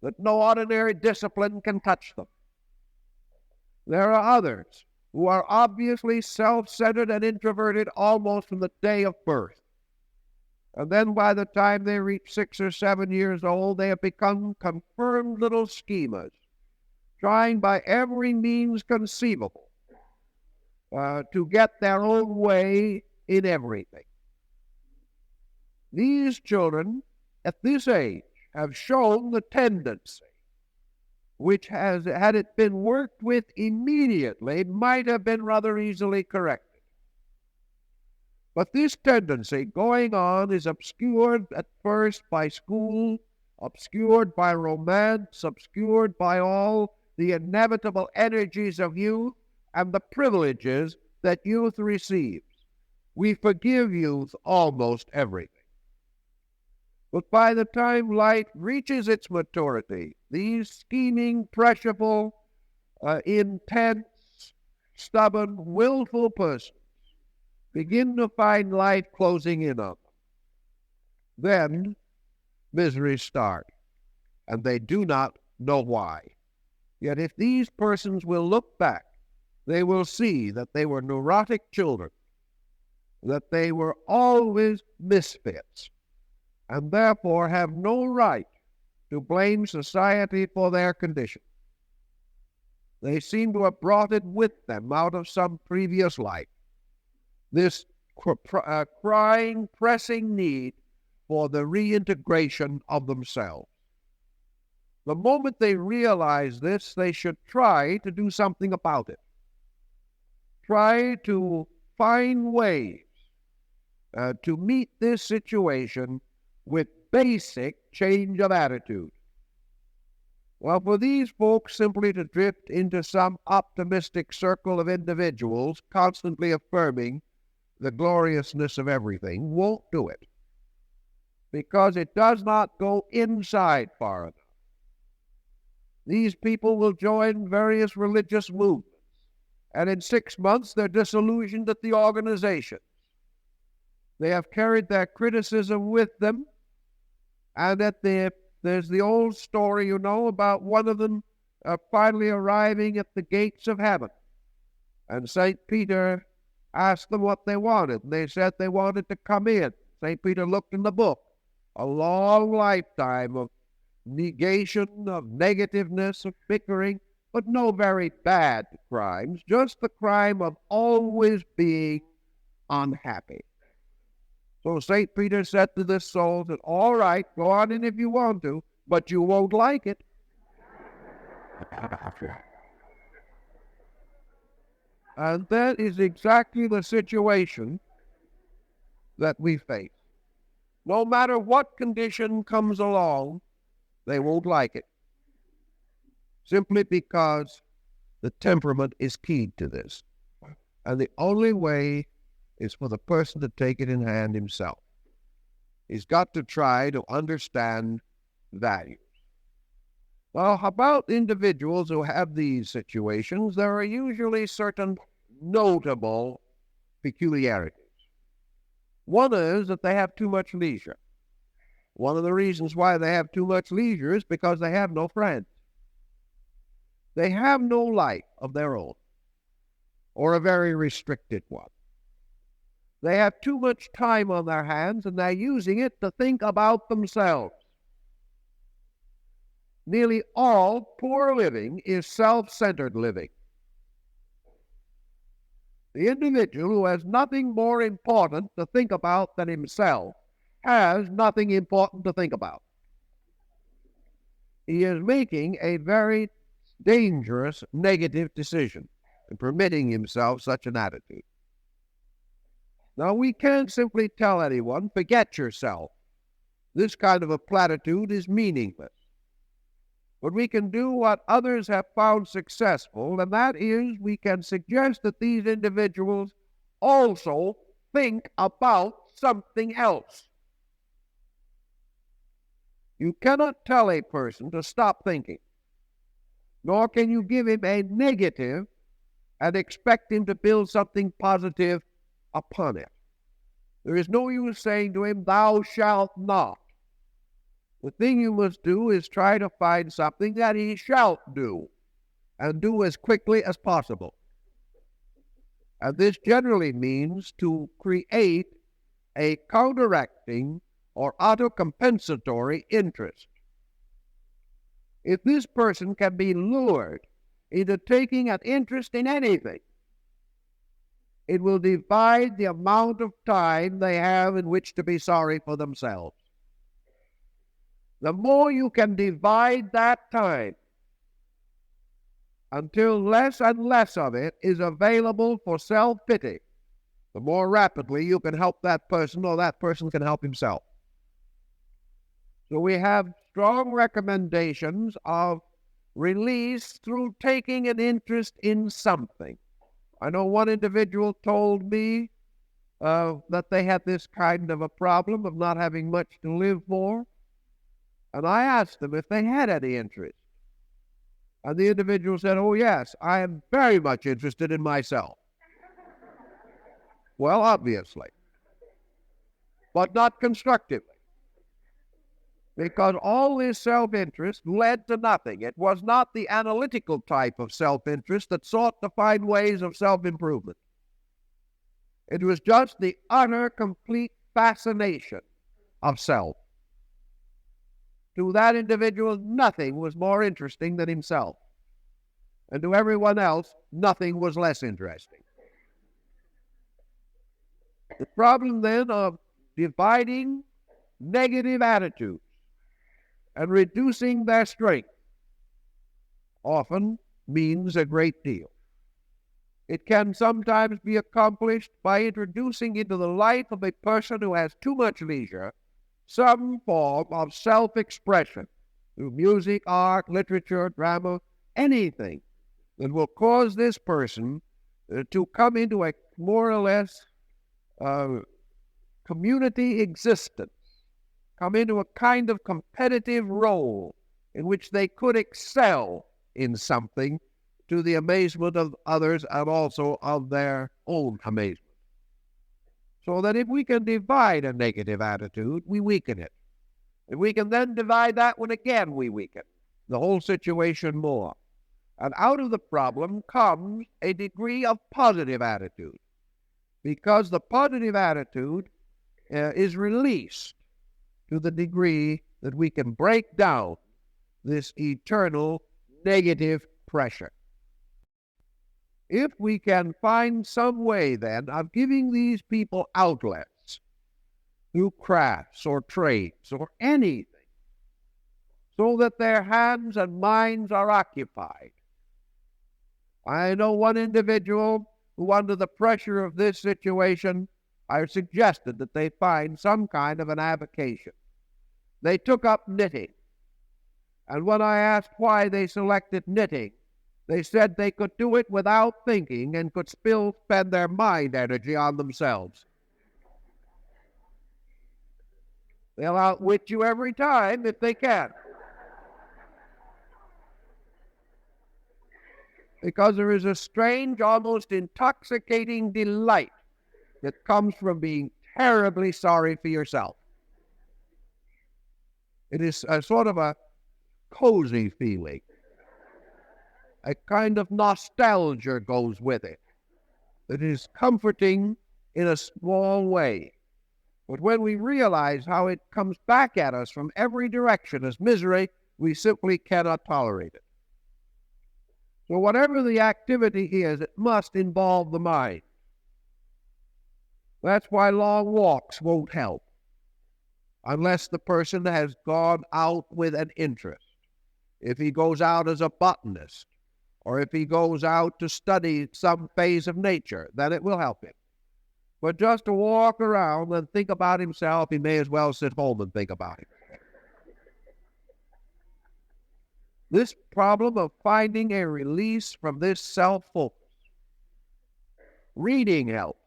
Speaker 1: that no ordinary discipline can touch them. There are others who are obviously self-centered and introverted almost from the day of birth. And then by the time they reach 6 or 7 years old, they have become confirmed little schemas, trying by every means conceivable to get their own way in everything. These children at this age have shown the tendency, which has, had it been worked with immediately, might have been rather easily corrected. But this tendency going on is obscured at first by school, obscured by romance, obscured by all the inevitable energies of youth and the privileges that youth receives. We forgive youth almost everything. But by the time life reaches its maturity, these scheming, pressureful, intense, stubborn, willful persons begin to find life closing in on them. Then miseries start, and they do not know why. Yet if these persons will look back, they will see that they were neurotic children, that they were always misfits, and therefore have no right to blame society for their condition. They seem to have brought it with them out of some previous life. This crying, pressing need for the reintegration of themselves. The moment they realize this, they should try to do something about it. Try to find ways to meet this situation with basic change of attitude. Well, for these folks simply to drift into some optimistic circle of individuals constantly affirming the gloriousness of everything won't do it, because it does not go inside far enough. These people will join various religious movements, and in 6 months they're disillusioned at the organizations. They have carried their criticism with them, and there's the old story, about one of them finally arriving at the gates of heaven. And St. Peter asked them what they wanted, and they said they wanted to come in. St. Peter looked in the book a long lifetime of negation, of negativeness, of bickering, but no very bad crimes, just the crime of always being unhappy. So St. Peter said to this soul that, all right, go on in if you want to, but you won't like it. And that is exactly the situation that we face. No matter what condition comes along, they won't like it. Simply because the temperament is keyed to this. And the only way is for the person to take it in hand himself. He's got to try to understand values. Well, about individuals who have these situations, there are usually certain notable peculiarities. One is that they have too much leisure. One of the reasons why they have too much leisure is because they have no friends. They have no life of their own, or a very restricted one. They have too much time on their hands, and they're using it to think about themselves. Nearly all poor living is self-centered living. The individual who has nothing more important to think about than himself has nothing important to think about. He is making a very dangerous negative decision in permitting himself such an attitude. Now, we can't simply tell anyone, forget yourself. This kind of a platitude is meaningless. But we can do what others have found successful, and that is we can suggest that these individuals also think about something else. You cannot tell a person to stop thinking, nor can you give him a negative and expect him to build something positive upon it. There is no use saying to him, thou shalt not. The thing you must do is try to find something that he shall do, and do as quickly as possible. And this generally means to create a counteracting or autocompensatory interest. If this person can be lured into taking an interest in anything, it will divide the amount of time they have in which to be sorry for themselves. The more you can divide that time until less and less of it is available for self-pity, the more rapidly you can help that person, or that person can help himself. So we have strong recommendations of release through taking an interest in something. I know one individual told me that they had this kind of a problem of not having much to live for. And I asked them if they had any interest. And the individual said, oh yes, I am very much interested in myself. Well, obviously. But not constructively. Because all this self-interest led to nothing. It was not the analytical type of self-interest that sought to find ways of self-improvement. It was just the utter, complete fascination of self. To that individual, nothing was more interesting than himself. And to everyone else, nothing was less interesting. The problem then of dividing negative attitudes and reducing their strength often means a great deal. It can sometimes be accomplished by introducing into the life of a person who has too much leisure some form of self-expression through music, art, literature, drama, anything that will cause this person to come into a more or less community existence, come into a kind of competitive role in which they could excel in something to the amazement of others and also of their own amazement. So that if we can divide a negative attitude, we weaken it. If we can then divide that one again, we weaken the whole situation more. And out of the problem comes a degree of positive attitude, because the positive attitude is released to the degree that we can break down this eternal negative pressure. If we can find some way, then, of giving these people outlets through crafts or trades or anything, so that their hands and minds are occupied. I know one individual who, under the pressure of this situation, I suggested that they find some kind of an avocation. They took up knitting. And when I asked why they selected knitting, they said they could do it without thinking and could still spend their mind energy on themselves. They'll outwit you every time if they can. Because there is a strange, almost intoxicating delight that comes from being terribly sorry for yourself. It is a sort of a cozy feeling. A kind of nostalgia goes with it. It is comforting in a small way. But when we realize how it comes back at us from every direction as misery, we simply cannot tolerate it. So whatever the activity is, it must involve the mind. That's why long walks won't help, unless the person has gone out with an interest. If he goes out as a botanist, or if he goes out to study some phase of nature, then it will help him. But just to walk around and think about himself, he may as well sit home and think about it. This problem of finding a release from this self-focus. Reading helps.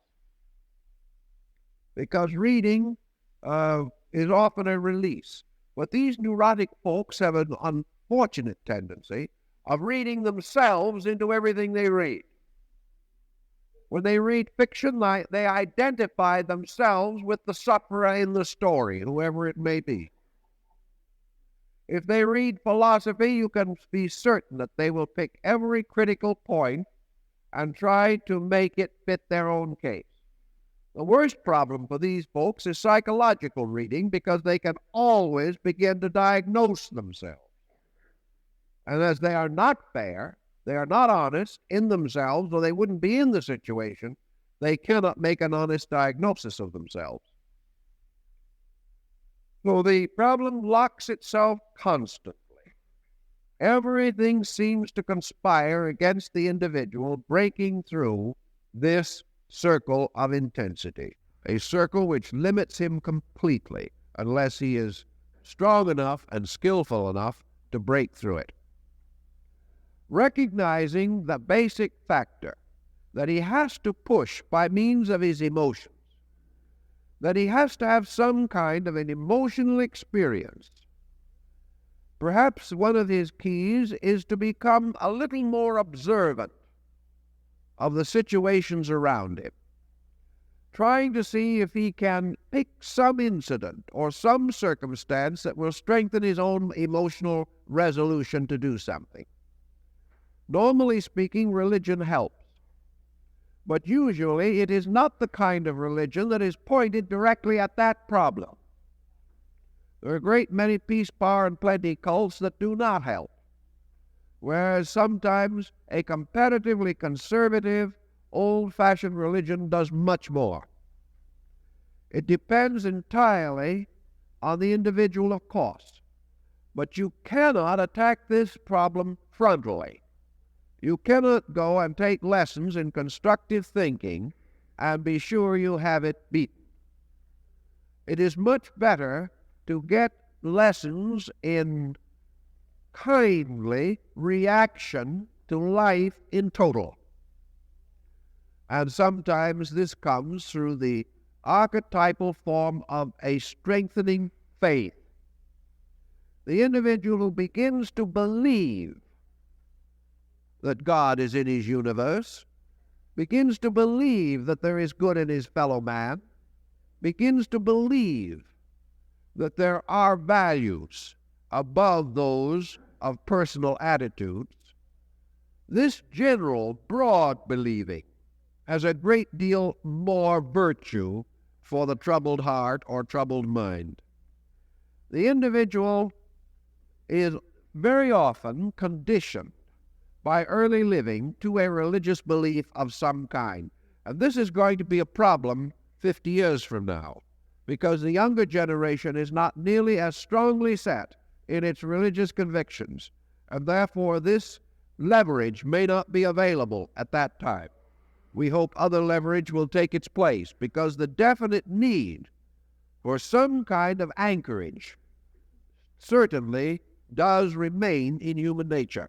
Speaker 1: Because reading is often a release. But these neurotic folks have an unfortunate tendency of reading themselves into everything they read. When they read fiction, they identify themselves with the sufferer in the story, whoever it may be. If they read philosophy, you can be certain that they will pick every critical point and try to make it fit their own case. The worst problem for these folks is psychological reading, because they can always begin to diagnose themselves. And as they are not fair, they are not honest in themselves, or they wouldn't be in the situation, they cannot make an honest diagnosis of themselves. So the problem locks itself constantly. Everything seems to conspire against the individual breaking through this circle of intensity, a circle which limits him completely unless he is strong enough and skillful enough to break through it. Recognizing the basic factor that he has to push by means of his emotions, that he has to have some kind of an emotional experience. Perhaps one of his keys is to become a little more observant of the situations around him, trying to see if he can pick some incident or some circumstance that will strengthen his own emotional resolution to do something. Normally speaking, religion helps. But usually it is not the kind of religion that is pointed directly at that problem. There are a great many peace, power, and plenty cults that do not help, whereas sometimes a comparatively conservative, old-fashioned religion does much more. It depends entirely on the individual, of course, but you cannot attack this problem frontally. You cannot go and take lessons in constructive thinking and be sure you have it beaten. It is much better to get lessons in kindly reaction to life in total. And sometimes this comes through the archetypal form of a strengthening faith. The individual who begins to believe that God is in his universe, begins to believe that there is good in his fellow man, begins to believe that there are values above those of personal attitudes. This general, broad believing has a great deal more virtue for the troubled heart or troubled mind. the individual is very often conditioned by early living to a religious belief of some kind. And this is going to be a problem 50 years from now, because the younger generation is not nearly as strongly set in its religious convictions, and therefore this leverage may not be available at that time. We hope other leverage will take its place, because the definite need for some kind of anchorage certainly does remain in human nature.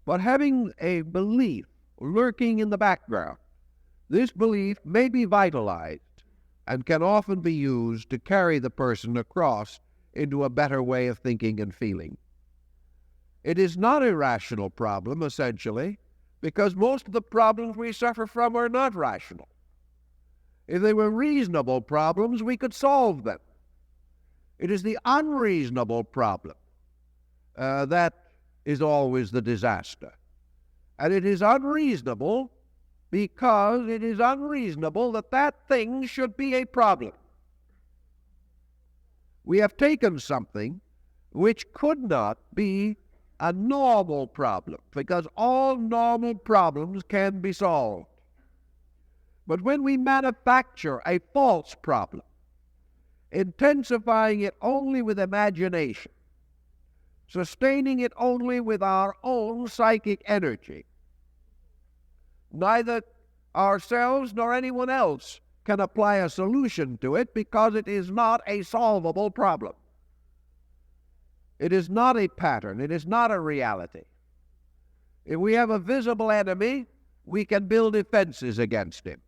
Speaker 1: But having a belief lurking in the background, this belief may be vitalized and can often be used to carry the person across into a better way of thinking and feeling. It is not a rational problem, essentially, because most of the problems we suffer from are not rational. If they were reasonable problems, we could solve them. It is the unreasonable problem that is always the disaster. And it is unreasonable because it is unreasonable that that thing should be a problem. We have taken something which could not be a normal problem, because all normal problems can be solved. But when we manufacture a false problem, intensifying it only with imagination, sustaining it only with our own psychic energy, neither ourselves nor anyone else can apply a solution to it, because it is not a solvable problem. It is not a pattern. It is not a reality. If we have a visible enemy, we can build defenses against him.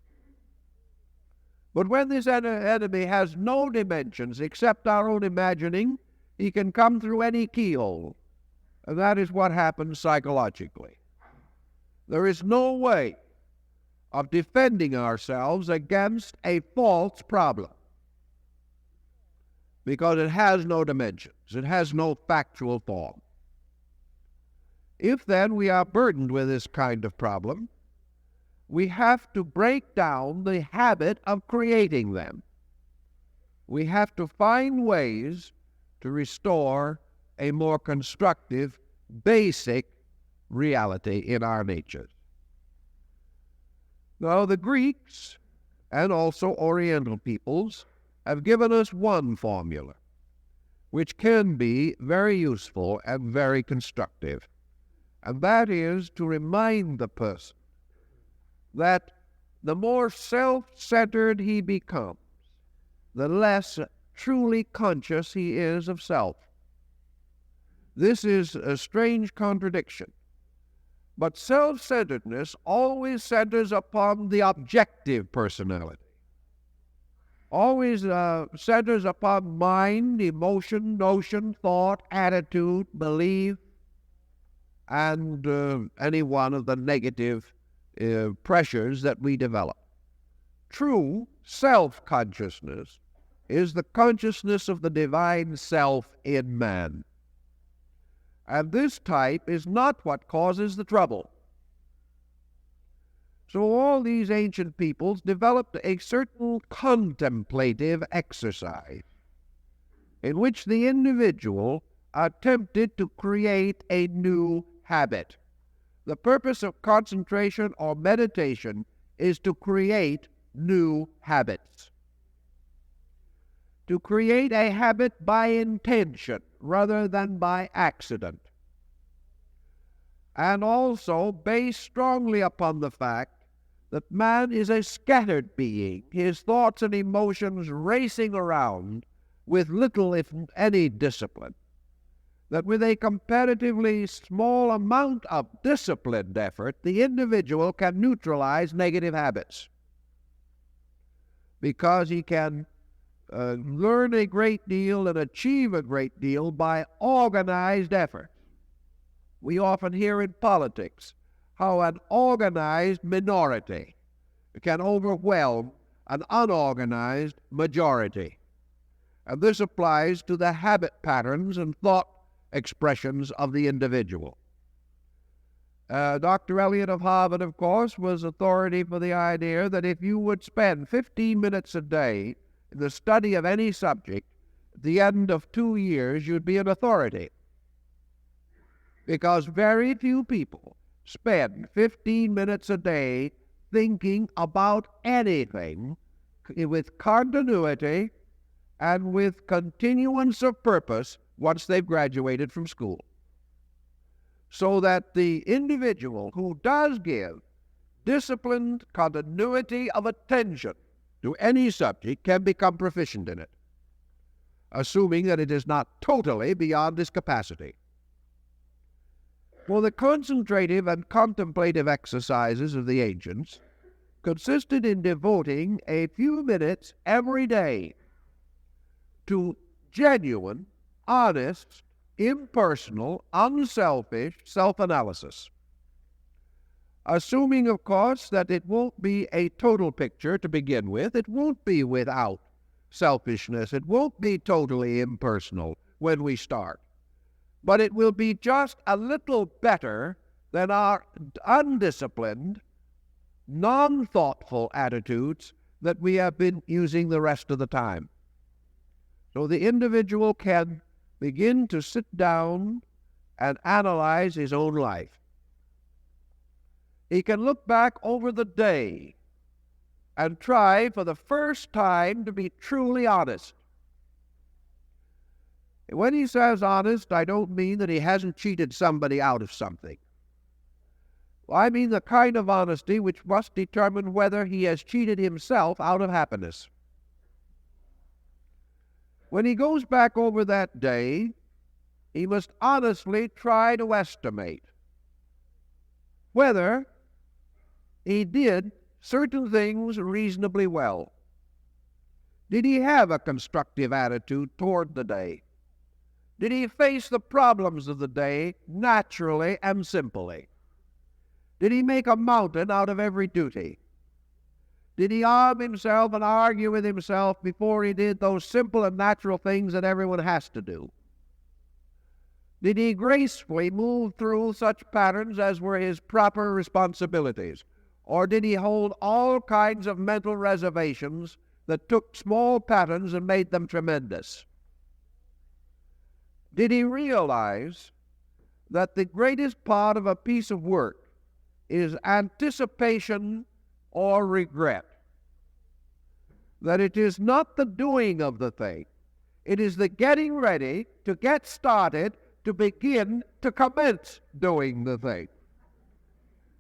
Speaker 1: But when this enemy has no dimensions except our own imagining, he can come through any keyhole. And that is what happens psychologically. There is no way of defending ourselves against a false problem, because it has no dimensions. It has no factual form. If then we are burdened with this kind of problem, we have to break down the habit of creating them. We have to find ways to restore a more constructive, basic reality in our natures. Now, the Greeks and also Oriental peoples have given us one formula, which can be very useful and very constructive, and that is to remind the person that the more self-centered he becomes, the less truly conscious he is of self. This is a strange contradiction, but self-centeredness always centers upon the objective personality, always centers upon mind, emotion, notion, thought, attitude, belief, and any one of the negative pressures that we develop. True self-consciousness is the consciousness of the divine self in man. And this type is not what causes the trouble. So all these ancient peoples developed a certain contemplative exercise in which the individual attempted to create a new habit. The purpose of concentration or meditation is to create new habits. To create a habit by intention rather than by accident. And also based strongly upon the fact that man is a scattered being, his thoughts and emotions racing around with little, if any, discipline. That with a comparatively small amount of disciplined effort, the individual can neutralize negative habits, because he can learn a great deal and achieve a great deal by organized effort. We often hear in politics how an organized minority can overwhelm an unorganized majority. And this applies to the habit patterns and thought expressions of the individual. Dr. Eliot of Harvard, of course, was authority for the idea that if you would spend 15 minutes a day in the study of any subject, at the end of 2 years, you'd be an authority. Because very few people spend 15 minutes a day thinking about anything with continuity and with continuance of purpose once they've graduated from school. So that the individual who does give disciplined continuity of attention to any subject can become proficient in it, assuming that it is not totally beyond his capacity. For the concentrative and contemplative exercises of the ancients consisted in devoting a few minutes every day to genuine, honest, impersonal, unselfish self-analysis, assuming, of course, that it won't be a total picture to begin with. It won't be without selfishness. It won't be totally impersonal when we start. But it will be just a little better than our undisciplined, non-thoughtful attitudes that we have been using the rest of the time. So the individual can begin to sit down and analyze his own life. He can look back over the day and try for the first time to be truly honest. When he says honest, I don't mean that he hasn't cheated somebody out of something. I mean the kind of honesty which must determine whether he has cheated himself out of happiness. When he goes back over that day, he must honestly try to estimate whether he did certain things reasonably well. Did he have a constructive attitude toward the day? Did he face the problems of the day naturally and simply? Did he make a mountain out of every duty? Did he arm himself and argue with himself before he did those simple and natural things that everyone has to do? Did he gracefully move through such patterns as were his proper responsibilities? Or did he hold all kinds of mental reservations that took small patterns and made them tremendous? Did he realize that the greatest part of a piece of work is anticipation or regret? That it is not the doing of the thing, it is the getting ready to get started to begin to commence doing the thing.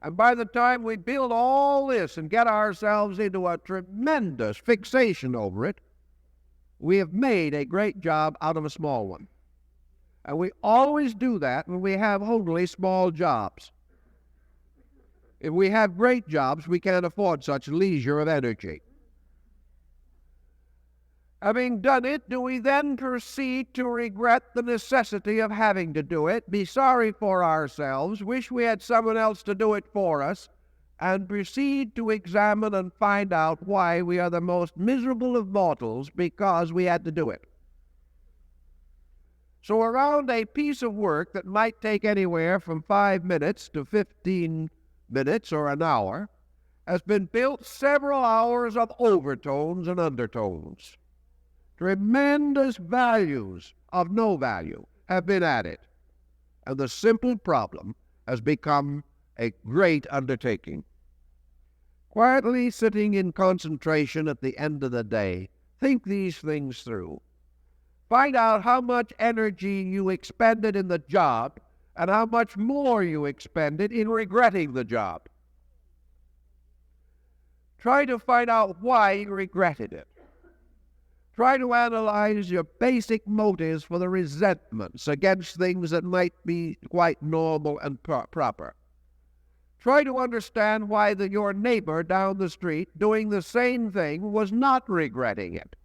Speaker 1: And by the time we build all this and get ourselves into a tremendous fixation over it, we have made a great job out of a small one. And we always do that when we have only small jobs. If we have great jobs, we can't afford such leisure of energy. Having done it, do we then proceed to regret the necessity of having to do it, be sorry for ourselves, wish we had someone else to do it for us, and proceed to examine and find out why we are the most miserable of mortals because we had to do it? So around a piece of work that might take anywhere from 5 minutes to 15 minutes or an hour has been built several hours of overtones and undertones. Tremendous values of no value have been added, and the simple problem has become a great undertaking. Quietly sitting in concentration at the end of the day, think these things through. Find out how much energy you expended in the job and how much more you expended in regretting the job. Try to find out why you regretted it. Try to analyze your basic motives for the resentments against things that might be quite normal and proper. Try to understand why your neighbor down the street doing the same thing was not regretting it.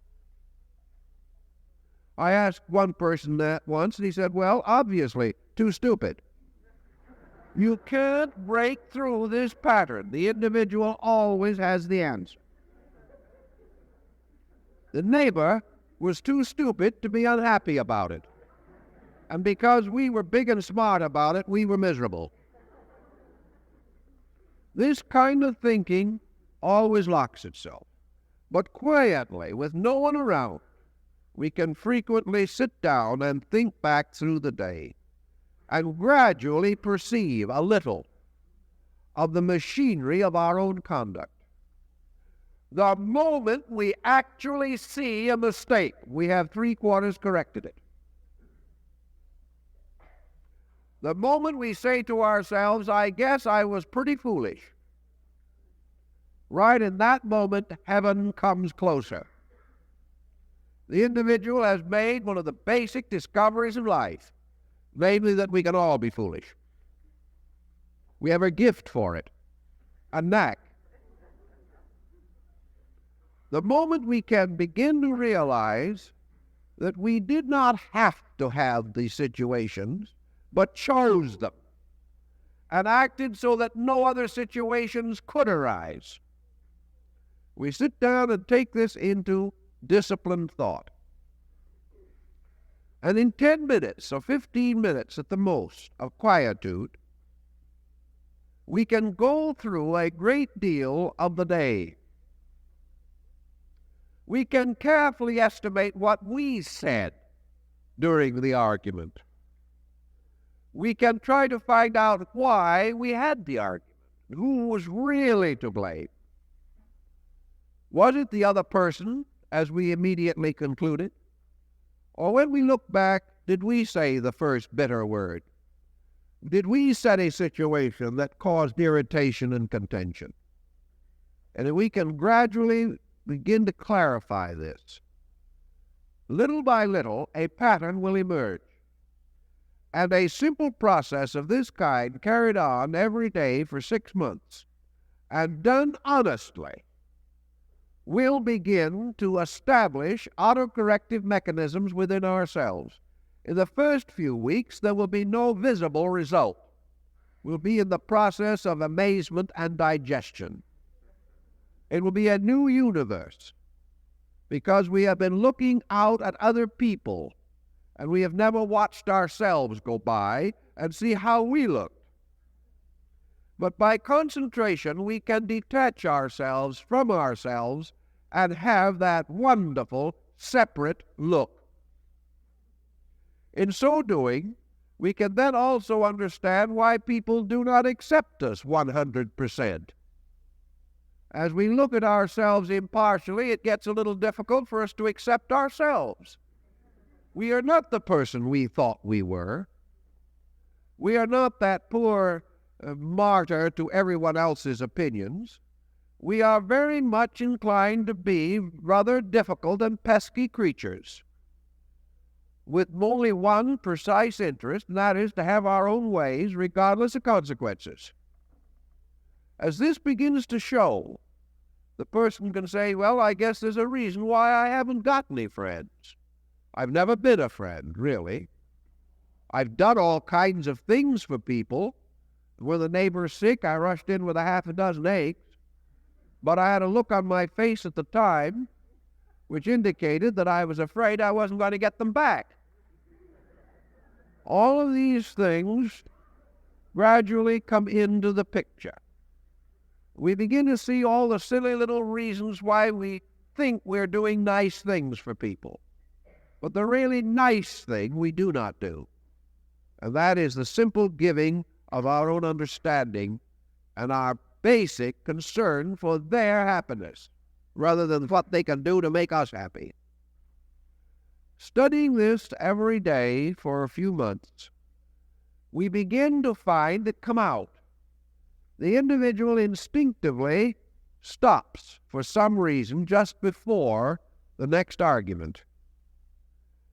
Speaker 1: I asked one person that once, and he said, well, obviously, too stupid. You can't break through this pattern. The individual always has the answer. The neighbor was too stupid to be unhappy about it. And because we were big and smart about it, we were miserable. This kind of thinking always locks itself. But quietly, with no one around, we can frequently sit down and think back through the day and gradually perceive a little of the machinery of our own conduct. The moment we actually see a mistake, we have 3/4 corrected it. The moment we say to ourselves, I guess I was pretty foolish, right in that moment, heaven comes closer. The individual has made one of the basic discoveries of life, namely that we can all be foolish. We have a gift for it, a knack. The moment we can begin to realize that we did not have to have these situations, but chose them, and acted so that no other situations could arise, we sit down and take this into disciplined thought. And in 10 minutes or 15 minutes at the most of quietude, we can go through a great deal of the day. We can carefully estimate what we said during the argument. We can try to find out why we had the argument, who was really to blame. Was it the other person, as we immediately concluded? Or when we look back, did we say the first bitter word? Did we set a situation that caused irritation and contention? And if we can gradually begin to clarify this, little by little, a pattern will emerge. And a simple process of this kind, carried on every day for 6 months, and done honestly, will begin to establish autocorrective mechanisms within ourselves. In the first few weeks, there will be no visible result. We'll be in the process of amazement and digestion. It will be a new universe, because we have been looking out at other people, and we have never watched ourselves go by and see how we looked. But by concentration, we can detach ourselves from ourselves and have that wonderful separate look. In so doing, we can then also understand why people do not accept us 100%. As we look at ourselves impartially, it gets a little difficult for us to accept ourselves. We are not the person we thought we were. We are not that poor martyr to everyone else's opinions. We are very much inclined to be rather difficult and pesky creatures, with only one precise interest, and that is to have our own ways regardless of consequences. As this begins to show, the person can say, well, I guess there's a reason why I haven't got any friends. I've never been a friend, really. I've done all kinds of things for people. When the neighbor's sick, I rushed in with a half a dozen eggs. But I had a look on my face at the time which indicated that I was afraid I wasn't going to get them back. All of these things gradually come into the picture. We begin to see all the silly little reasons why we think we're doing nice things for people. But the really nice thing we do not do. And that is the simple giving of our own understanding and our basic concern for their happiness, rather than what they can do to make us happy. Studying this every day for a few months, we begin to find it come out. The individual instinctively stops for some reason just before the next argument.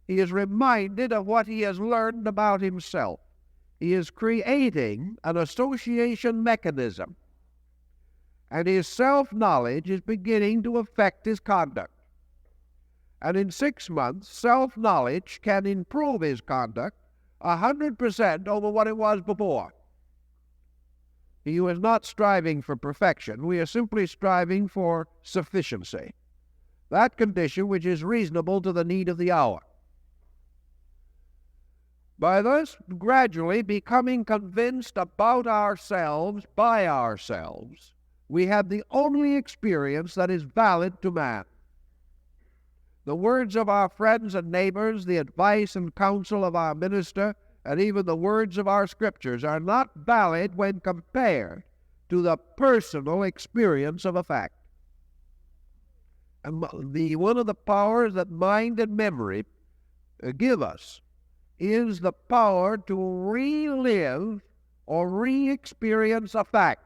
Speaker 1: He is reminded of what he has learned about himself. He is creating an association mechanism, and his self-knowledge is beginning to affect his conduct. And in 6 months, self-knowledge can improve his conduct 100% over what it was before. He was not striving for perfection. We are simply striving for sufficiency, that condition which is reasonable to the need of the hour. By thus gradually becoming convinced about ourselves by ourselves, we have the only experience that is valid to man. The words of our friends and neighbors, the advice and counsel of our minister, and even the words of our scriptures are not valid when compared to the personal experience of a fact. And one of the powers that mind and memory give us is the power to relive or re-experience a fact.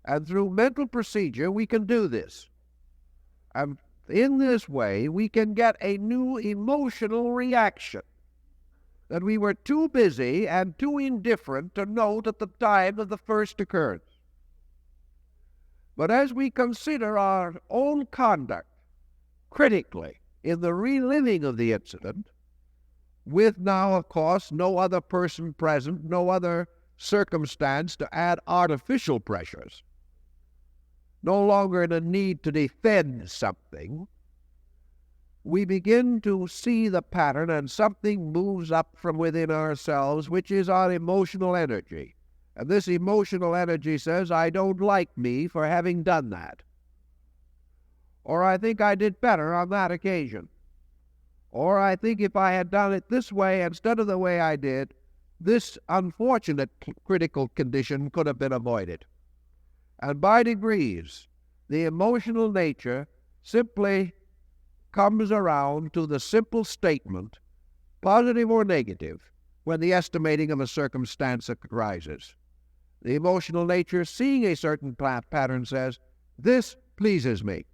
Speaker 1: And through mental procedure, we can do this. And in this way, we can get a new emotional reaction that we were too busy and too indifferent to note at the time of the first occurrence. But as we consider our own conduct critically in the reliving of the incident, with now, of course, no other person present, no other circumstance to add artificial pressures, no longer in a need to defend something, we begin to see the pattern, and something moves up from within ourselves, which is our emotional energy. And this emotional energy says, I don't like me for having done that. Or I think I did better on that occasion. Or I think if I had done it this way instead of the way I did, this unfortunate critical condition could have been avoided. And by degrees, the emotional nature simply comes around to the simple statement, positive or negative, when the estimating of a circumstance arises. The emotional nature, seeing a certain pattern, says, this pleases me.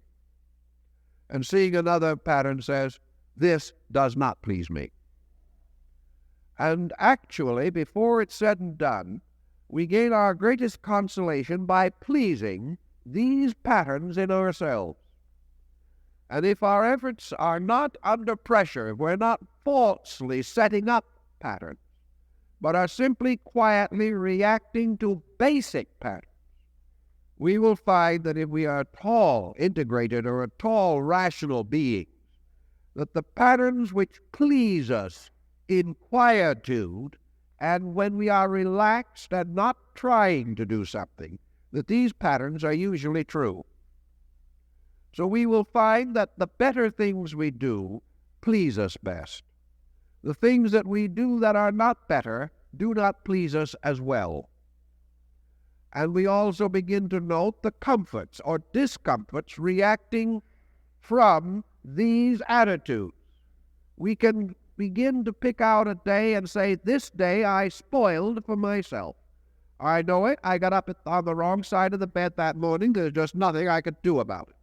Speaker 1: And seeing another pattern says, this does not please me. And actually, before it's said and done, we gain our greatest consolation by pleasing these patterns in ourselves. And if our efforts are not under pressure, if we're not falsely setting up patterns, but are simply quietly reacting to basic patterns, we will find that if we are at all integrated or at all rational beings, that the patterns which please us in quietude and when we are relaxed and not trying to do something, that these patterns are usually true. So we will find that the better things we do please us best. The things that we do that are not better do not please us as well. And we also begin to note the comforts or discomforts reacting from these attitudes. We can begin to pick out a day and say, this day I spoiled for myself. I know it. I got up on the wrong side of the bed that morning. There's just nothing I could do about it.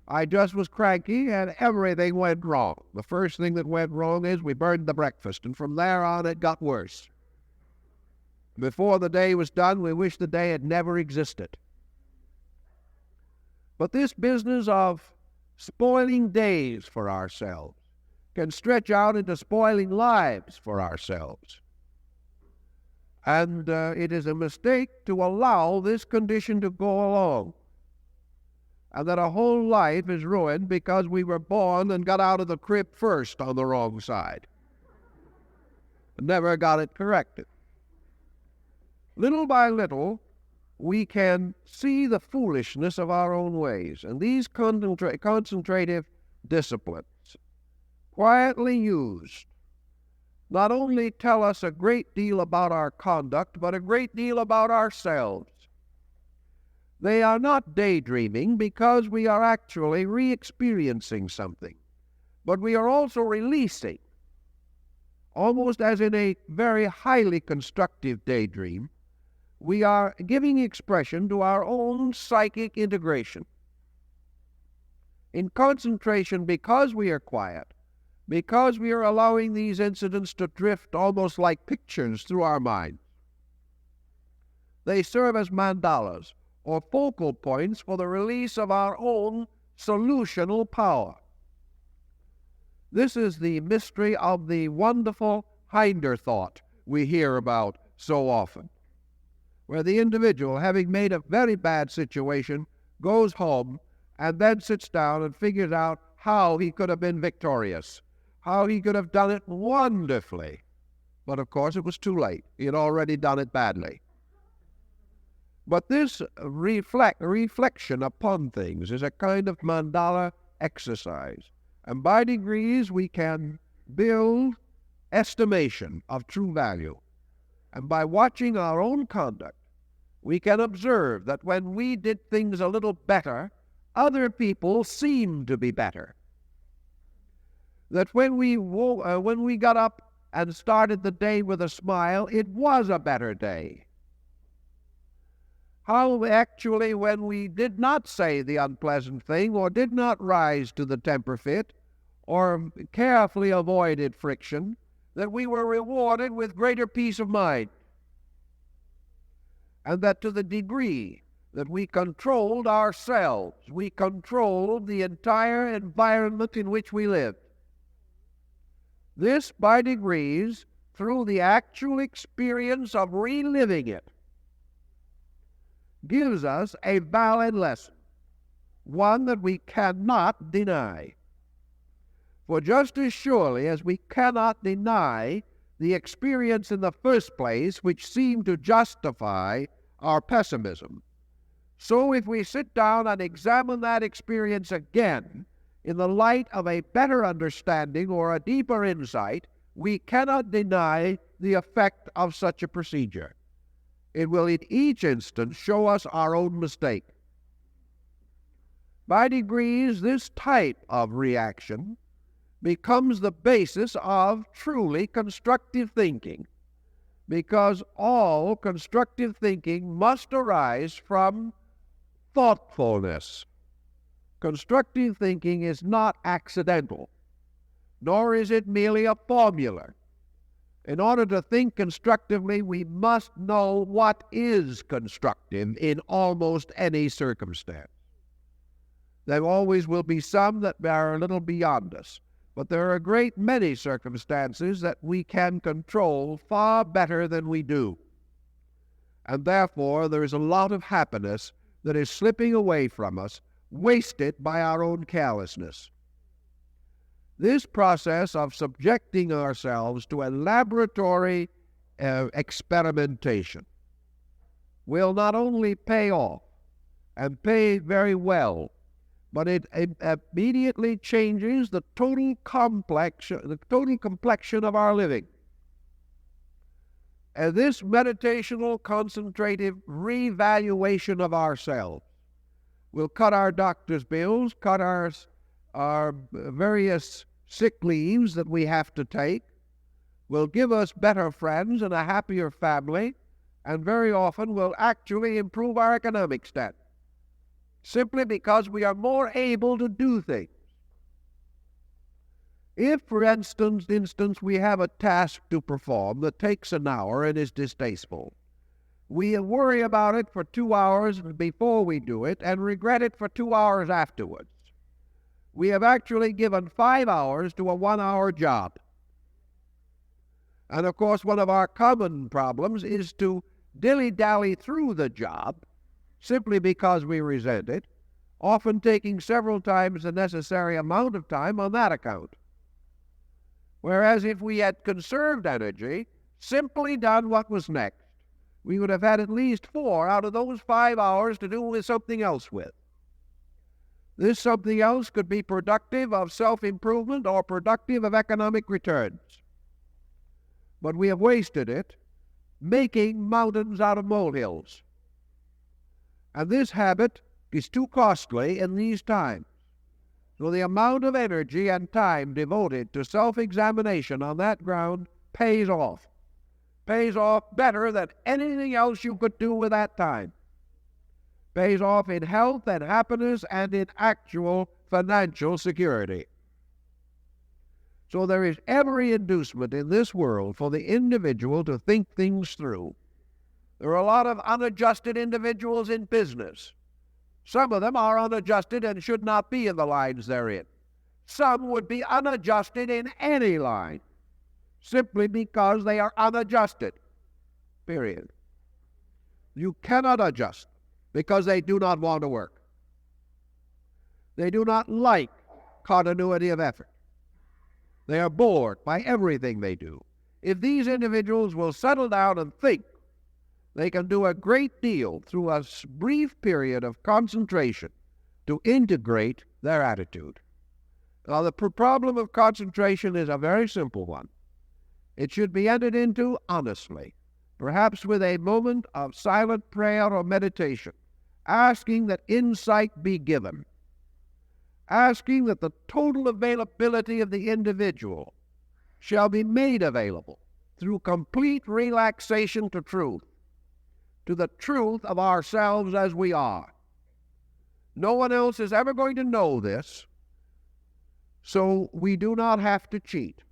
Speaker 1: I just was cranky and everything went wrong. The first thing that went wrong is we burned the breakfast, and from there on it got worse. Before the day was done, we wished the day had never existed. But this business of spoiling days for ourselves can stretch out into spoiling lives for ourselves. And it is a mistake to allow this condition to go along. And that a whole life is ruined because we were born and got out of the crib first on the wrong side. Never got it corrected. Little by little, we can see the foolishness of our own ways. And these concentrative disciplines, quietly used, not only tell us a great deal about our conduct, but a great deal about ourselves. They are not daydreaming because we are actually re-experiencing something, but we are also releasing, almost as in a very highly constructive daydream, we are giving expression to our own psychic integration. In concentration, because we are quiet, because we are allowing these incidents to drift almost like pictures through our minds, they serve as mandalas, or focal points for the release of our own solutional power. This is the mystery of the wonderful hinder thought we hear about so often, where the individual, having made a very bad situation, goes home and then sits down and figures out how he could have been victorious, how he could have done it wonderfully. But of course it was too late. He had already done it badly. But this reflection upon things is a kind of mandala exercise. And by degrees we can build estimation of true value. And by watching our own conduct, we can observe that when we did things a little better, other people seemed to be better. That when we got up and started the day with a smile, it was a better day. How actually, when we did not say the unpleasant thing, or did not rise to the temper fit, or carefully avoided friction, that we were rewarded with greater peace of mind. And that to the degree that we controlled ourselves, we controlled the entire environment in which we lived. This, by degrees, through the actual experience of reliving it, gives us a valid lesson, one that we cannot deny. For just as surely as we cannot deny the experience in the first place which seemed to justify our pessimism, so if we sit down and examine that experience again in the light of a better understanding or a deeper insight, we cannot deny the effect of such a procedure. It will in each instance show us our own mistake. By degrees, this type of reaction becomes the basis of truly constructive thinking, because all constructive thinking must arise from thoughtfulness. Constructive thinking is not accidental, nor is it merely a formula. In order to think constructively, we must know what is constructive in almost any circumstance. There always will be some that are a little beyond us, but there are a great many circumstances that we can control far better than we do. And therefore, there is a lot of happiness that is slipping away from us, wasted by our own carelessness. This process of subjecting ourselves to a laboratory experimentation will not only pay off and pay very well, but it immediately changes the total complexion of our living. And this meditational, concentrative revaluation of ourselves will cut our doctor's bills, cut our various sick leaves that we have to take, will give us better friends and a happier family, and very often will actually improve our economic status, simply because we are more able to do things. If, for instance, we have a task to perform that takes an hour and is distasteful, we worry about it for 2 hours before we do it and regret it for 2 hours afterwards. We have actually given 5 hours to a 1-hour job. And of course, one of our common problems is to dilly-dally through the job simply because we resent it, often taking several times the necessary amount of time on that account. Whereas if we had conserved energy, simply done what was next, we would have had at least 4 out of those 5 hours to do with something else with. This something else could be productive of self-improvement or productive of economic returns. But we have wasted it making mountains out of molehills. And this habit is too costly in these times. So the amount of energy and time devoted to self-examination on that ground pays off. Pays off better than anything else you could do with that time. Pays off in health and happiness and in actual financial security. So there is every inducement in this world for the individual to think things through. There are a lot of unadjusted individuals in business. Some of them are unadjusted and should not be in the lines they're in. Some would be unadjusted in any line, simply because they are unadjusted, period. You cannot adjust because they do not want to work. They do not like continuity of effort. They are bored by everything they do. If these individuals will settle down and think They can do a great deal through a brief period of concentration to integrate their attitude. Now, the problem of concentration is a very simple one. It should be entered into honestly, perhaps with a moment of silent prayer or meditation, asking that insight be given, asking that the total availability of the individual shall be made available through complete relaxation to truth, to the truth of ourselves as we are. No one else is ever going to know this, so we do not have to cheat.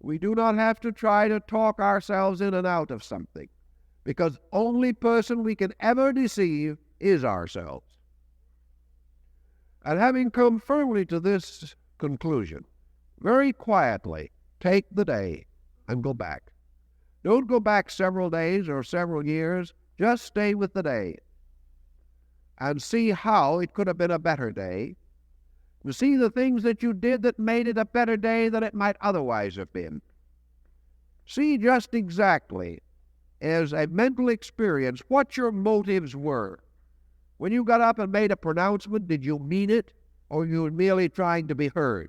Speaker 1: We do not have to try to talk ourselves in and out of something, because only person we can ever deceive is ourselves. And having come firmly to this conclusion, very quietly take the day and go back. Don't go back several days or several years. Just stay with the day and see how it could have been a better day. To see the things that you did that made it a better day than it might otherwise have been. See just exactly, as a mental experience, what your motives were. When you got up and made a pronouncement, did you mean it, or you were merely trying to be heard?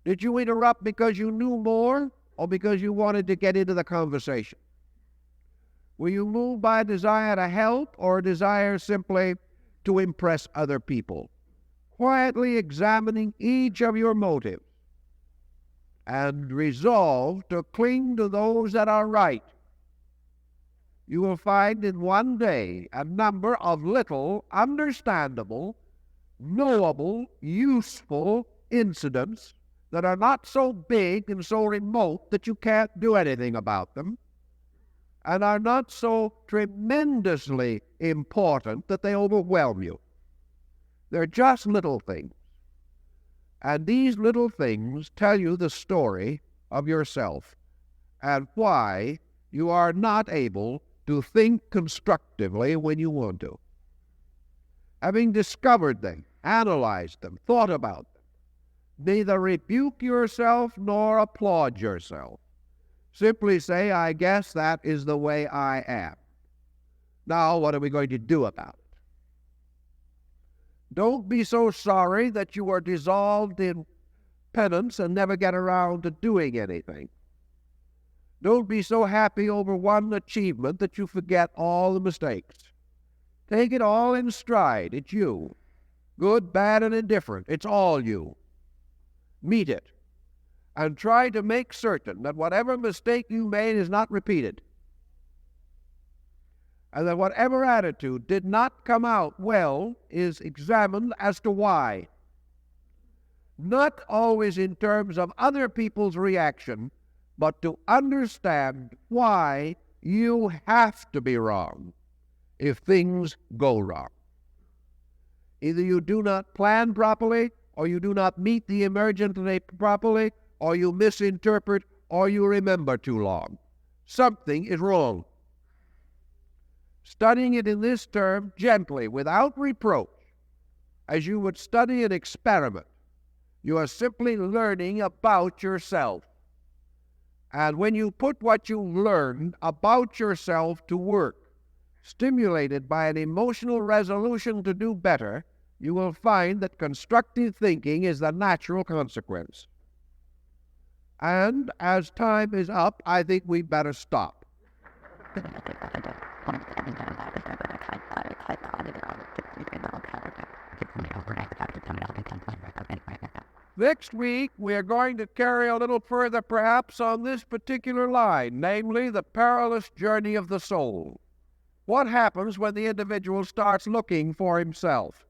Speaker 1: Did you interrupt because you knew more, or because you wanted to get into the conversation? Were you moved by a desire to help, or a desire simply to impress other people? Quietly examining each of your motives, and resolve to cling to those that are right, you will find in one day a number of little, understandable, knowable, useful incidents that are not so big and so remote that you can't do anything about them, and are not so tremendously important that they overwhelm you. They're just little things. And these little things tell you the story of yourself and why you are not able to think constructively when you want to. Having discovered them, analyzed them, thought about them, neither rebuke yourself nor applaud yourself. Simply say, I guess that is the way I am. Now, what are we going to do about it? Don't be so sorry that you are dissolved in penance and never get around to doing anything. Don't be so happy over one achievement that you forget all the mistakes. Take it all in stride. It's you. Good, bad, and indifferent. It's all you. Meet it. And try to make certain that whatever mistake you made is not repeated. And that whatever attitude did not come out well is examined as to why. Not always in terms of other people's reaction, but to understand why you have to be wrong if things go wrong. Either you do not plan properly, or you do not meet the emergency properly, or you misinterpret, or you remember too long. Something is wrong. Studying it in this term gently, without reproach, as you would study an experiment, you are simply learning about yourself. And when you put what you learned about yourself to work, stimulated by an emotional resolution to do better, you will find that constructive thinking is the natural consequence. And as time is up, I think we better stop. Next week, we are going to carry a little further perhaps on this particular line, namely the perilous journey of the soul. What happens when the individual starts looking for himself?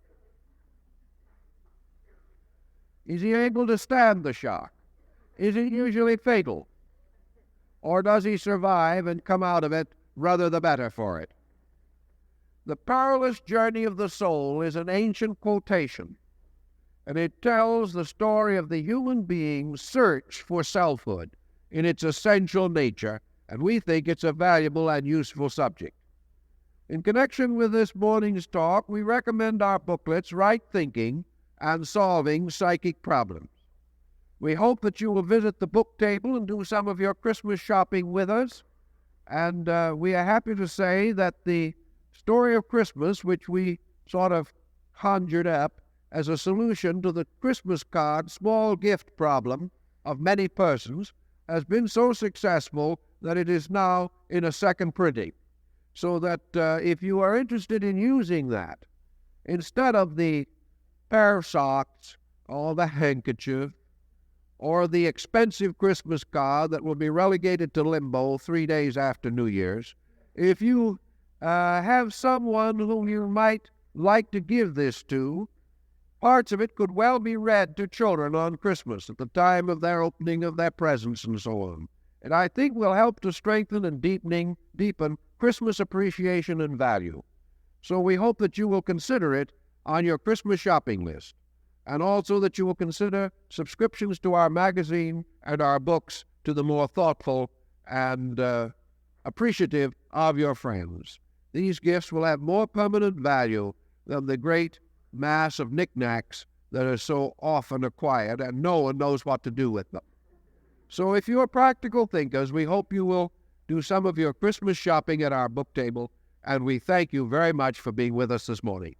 Speaker 1: Is he able to stand the shock? Is it usually fatal? Or does he survive and come out of it rather the better for it? The perilous journey of the soul is an ancient quotation, and it tells the story of the human being's search for selfhood in its essential nature, and we think it's a valuable and useful subject. In connection with this morning's talk, we recommend our booklets, Right Thinking and Solving Psychic Problems. We hope that you will visit the book table and do some of your Christmas shopping with us, And we are happy to say that the story of Christmas, which we sort of conjured up as a solution to the Christmas card small gift problem of many persons, has been so successful that it is now in a second printing. So that if you are interested in using that, instead of the pair of socks or the handkerchief or the expensive Christmas card that will be relegated to limbo 3 days after New Year's, if you have someone whom you might like to give this to, parts of it could well be read to children on Christmas at the time of their opening of their presents and so on. And I think will help to strengthen and deepen Christmas appreciation and value. So we hope that you will consider it on your Christmas shopping list, and also that you will consider subscriptions to our magazine and our books to the more thoughtful and appreciative of your friends. These gifts will have more permanent value than the great mass of knickknacks that are so often acquired, and no one knows what to do with them. So if you are practical thinkers, we hope you will do some of your Christmas shopping at our book table, and we thank you very much for being with us this morning.